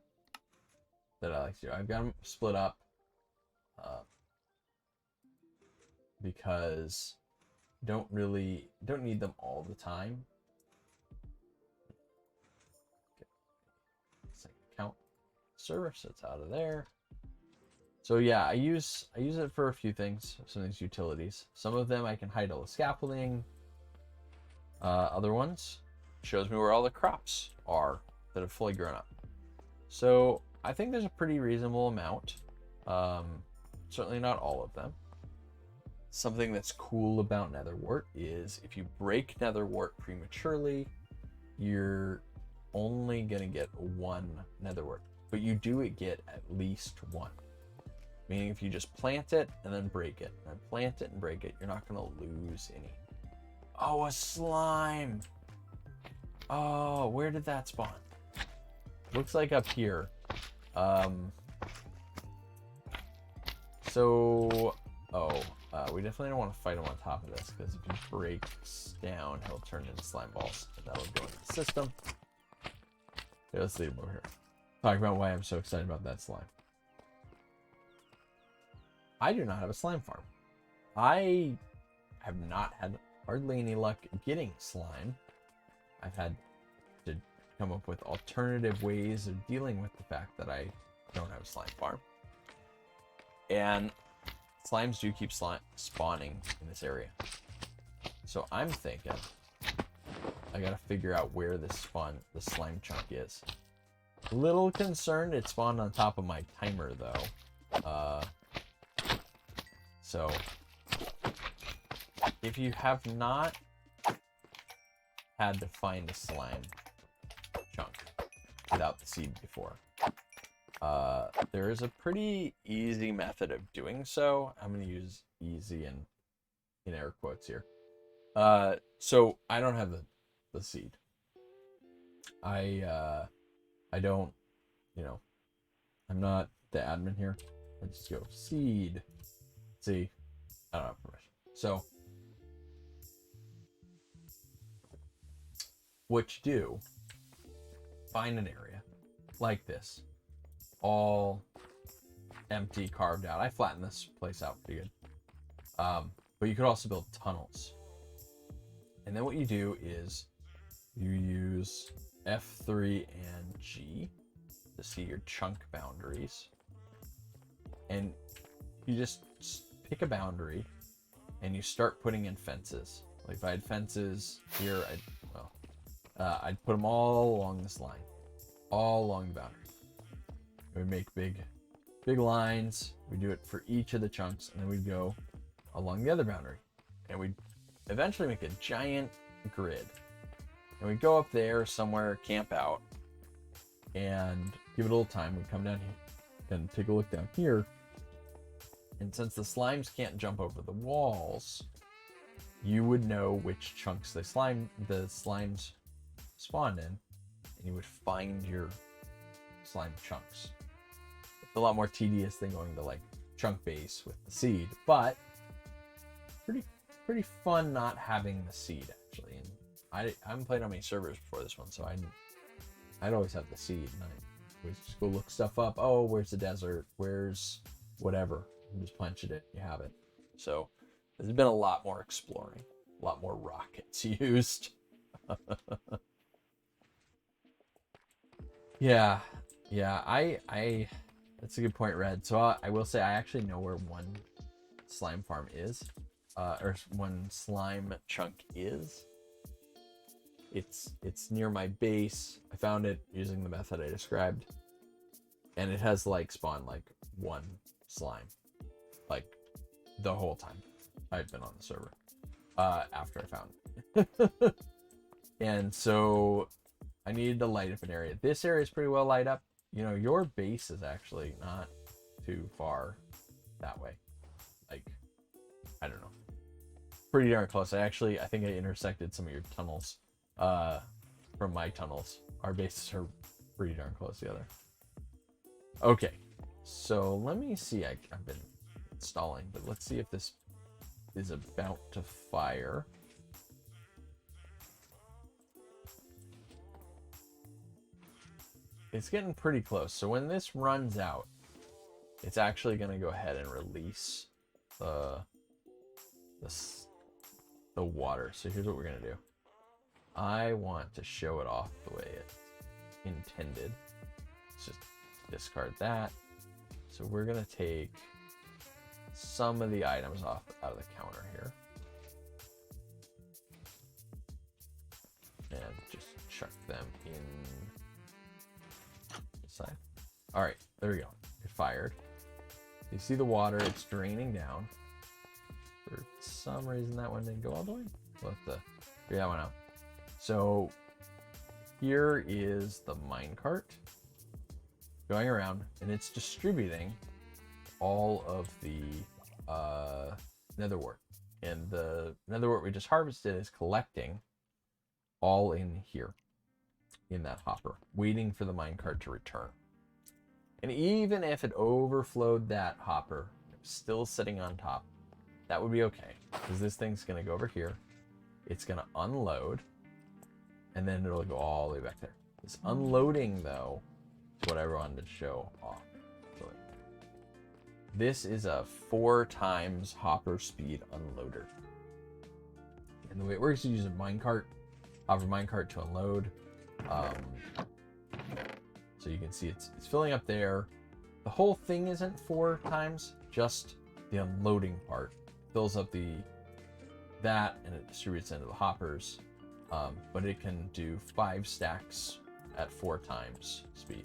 that I like to do. I've got them split up because don't need them all the time. Okay. Second count server, so it's out of there. So yeah, I use it for a few things. Some of these utilities. Some of them I can hide all the scaffolding. Other ones shows me where all the crops are that have fully grown up. So I think there's a pretty reasonable amount. Certainly not all of them. Something that's cool about netherwort is if you break netherwort prematurely, you're only gonna get one netherwort, but you do get at least one. Meaning if you just plant it and then break it, and plant it and break it, you're not gonna lose any. Oh, a slime! Oh, where did that spawn? Looks like up here. We definitely don't want to fight him on top of this, because if he breaks down, he'll turn into slime balls. And that'll go into the system. Okay, let's leave him over here. Talk about why I'm so excited about that slime. I do not have a slime farm. I have not had hardly any luck getting slime. I've had to come up with alternative ways of dealing with the fact that I don't have a slime farm. And slimes do keep spawning in this area. So I'm thinking I gotta figure out where the slime chunk is. A little concerned it spawned on top of my timer though. So if you have not had to find a slime chunk without the seed before, there is a pretty easy method of doing so. I'm going to use easy in air quotes here. So I don't have the seed. I don't, I'm not the admin here. I just go seed. See, I don't have permission. So what you do, find an area like this, all empty, carved out. I flattened this place out pretty good. But you could also build tunnels. And then what you do is you use F3 and G to see your chunk boundaries. And you just pick a boundary and you start putting in fences. Like if I had fences here, I'd put them all along this line, all along the boundary. We make big lines. We do it for each of the chunks, and then we'd go along the other boundary, and we'd eventually make a giant grid. And we'd go up there somewhere, camp out, and give it a little time. We'd come down here and take a look down here. And since the slimes can't jump over the walls, you would know which chunks the slimes spawned in, and you would find your slime chunks. It's a lot more tedious than going to like chunk base with the seed, but pretty fun not having the seed actually. And I haven't played on many servers before this one, so I'd always have the seed, and I always just go look stuff up. Oh, where's the desert? Where's whatever? You just punch it in, you have it. So there's been a lot more exploring, a lot more rockets used. Yeah, I that's a good point, Red. So I will say I actually know where one slime farm is, or one slime chunk is. It's near my base. I found it using the method I described, and it has like spawned like one slime, like the whole time I've been on the server, after I found it. And so I needed to light up an area. This area is pretty well light up. Your base is actually not too far that way. Like, I don't know. Pretty darn close. I think I intersected some of your tunnels from my tunnels. Our bases are pretty darn close together. Okay. So let me see. I've been installing, but let's see if this is about to fire. It's getting pretty close. So when this runs out, it's actually going to go ahead and release the water. So here's what we're going to do. I want to show it off the way it's intended. Let's just discard that. So we're going to take some of the items out of the counter here. And just chuck them in. Side. All right, there we go. It fired. You see the water, it's draining down. For some reason that one didn't go all the way. We'll have to figure that one out. So here is the minecart going around, and it's distributing all of the netherwort. And the netherwort we just harvested is collecting all in here. in that hopper, waiting for the minecart to return. And even if it overflowed that hopper, it was still sitting on top, that would be okay. Because this thing's going to go over here. It's going to unload. And then it'll go all the way back there. This unloading, though, is what I wanted to show off. So this is a 4 times hopper speed unloader. And the way it works is you use a minecart, hopper minecart to unload. So you can see it's filling up there. The whole thing isn't 4 times, just the unloading part fills up that and it distributes into the hoppers. But it can do 5 stacks at 4 times speed.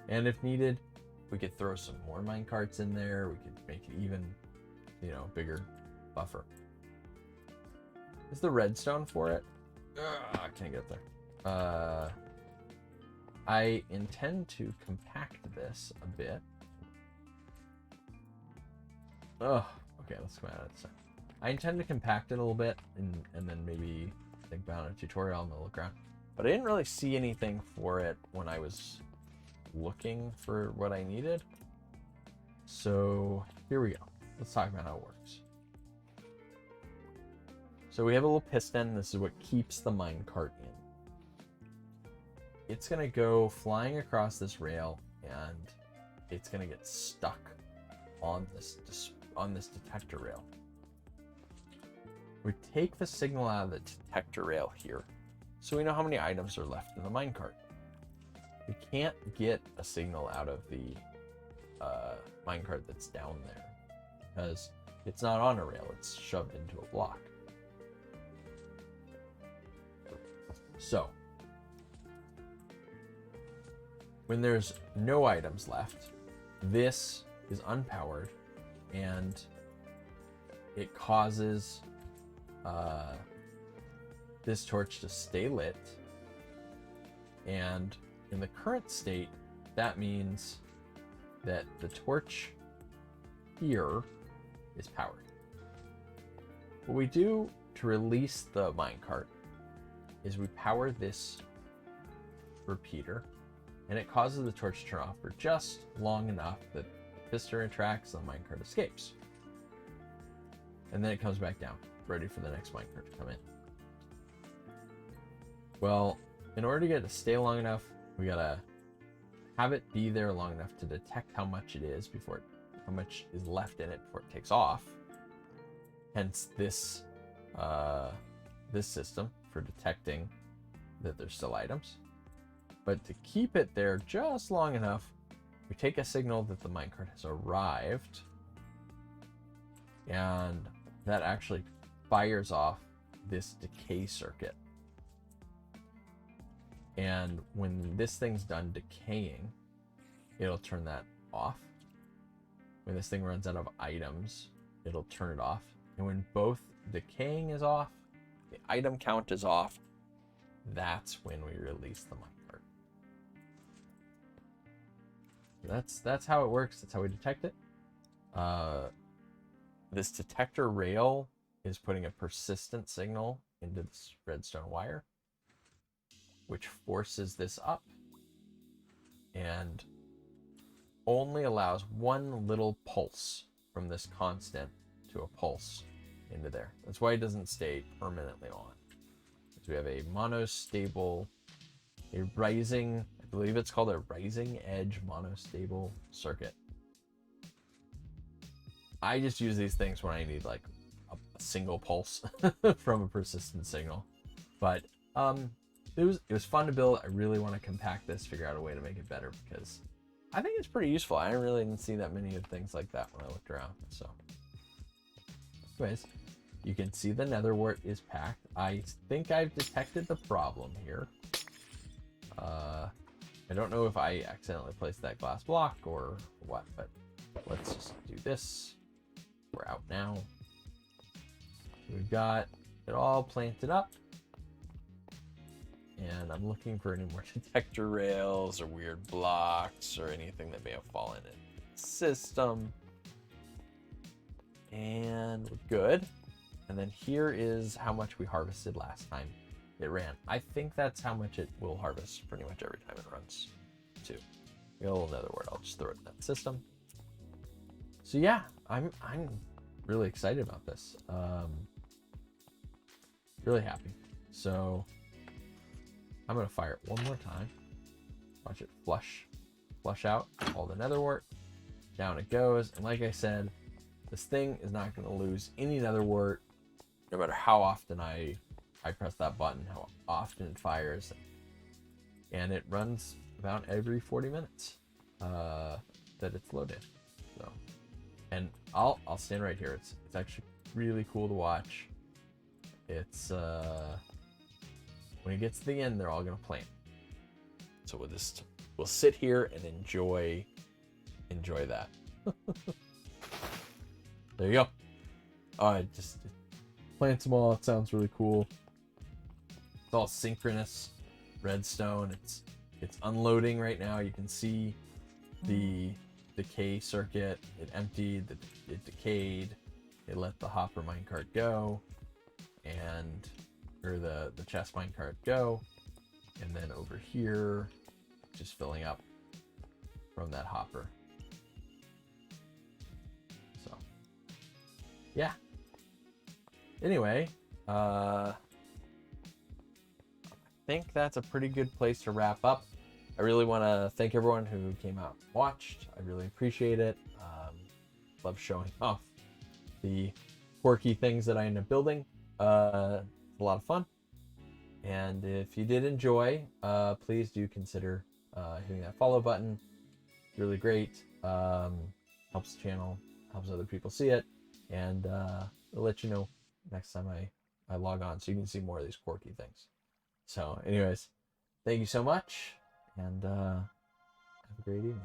And if needed, we could throw some more minecarts in there. We could make it even, bigger buffer. Is the redstone for it? I can't get there. I intend to compact this a bit. Oh, okay, let's come out of this. I intend to compact it a little bit and then maybe think about a tutorial on the look around. But I didn't really see anything for it when I was looking for what I needed. So here we go. Let's talk about how it works. So we have a little piston. This is what keeps the minecart in. It's going to go flying across this rail and it's going to get stuck on this detector rail. We take the signal out of the detector rail here so we know how many items are left in the minecart. We can't get a signal out of the minecart that's down there because it's not on a rail, it's shoved into a block. So when there's no items left, this is unpowered and it causes this torch to stay lit. And in the current state, that means that the torch here is powered. What we do to release the minecart is we power this repeater and it causes the torch to turn off for just long enough that the piston retracts and the minecart escapes. And then it comes back down, ready for the next minecart to come in. Well, in order to get it to stay long enough, we gotta have it be there long enough to detect how much it is how much is left in it before it takes off. Hence this system for detecting that there's still items. But to keep it there just long enough, we take a signal that the minecart has arrived, and that actually fires off this decay circuit. And when this thing's done decaying, it'll turn that off. When this thing runs out of items, it'll turn it off. And when both decaying is off, the item count is off, that's when we release the minecart. That's how it works. That's how we detect it. This detector rail is putting a persistent signal into this redstone wire, which forces this up and only allows one little pulse from this constant to a pulse into there. That's why it doesn't stay permanently on. So we have a monostable, I believe it's called a rising edge monostable circuit. I just use these things when I need like a single pulse from a persistent signal. But it was fun to build. I really want to compact this, figure out a way to make it better because I think it's pretty useful. I really didn't see that many of things like that when I looked around. So anyways, you can see the nether wart is packed. I think I've detected the problem here. I don't know if I accidentally placed that glass block or what, but let's just do this. We're out now. We've got it all planted up. And I'm looking for any more detector rails or weird blocks or anything that may have fallen in the system. And we're good. And then here is how much we harvested last time. it ran. I think that's how much it will harvest pretty much every time it runs, too. We got a little netherwort. I'll just throw it in that system. So yeah, I'm really excited about this. Really happy. So I'm gonna fire it one more time. Watch it flush out all the netherwort. Down it goes. And like I said, this thing is not gonna lose any netherwort, no matter how often I press that button, how often it fires. And it runs about every 40 minutes that it's loaded. So, and I'll stand right here. It's actually really cool to watch. It's when it gets to the end, they're all gonna plant. So we'll sit here and enjoy that. There you go. It plants them all. It sounds really cool. It's all synchronous redstone. It's unloading right now. You can see the decay circuit. It emptied, it decayed. It let the hopper minecart go, or the chest minecart go, and then over here, just filling up from that hopper. So, yeah. Anyway, I think that's a pretty good place to wrap up. I really want to thank everyone who came out and watched. I really appreciate it. Love showing off the quirky things that I end up building. It's a lot of fun. And if you did enjoy, please do consider hitting that follow button. Really great. Helps the channel, helps other people see it. And it'll let you know next time I log on, so you can see more of these quirky things. So anyways, thank you so much, and have a great evening.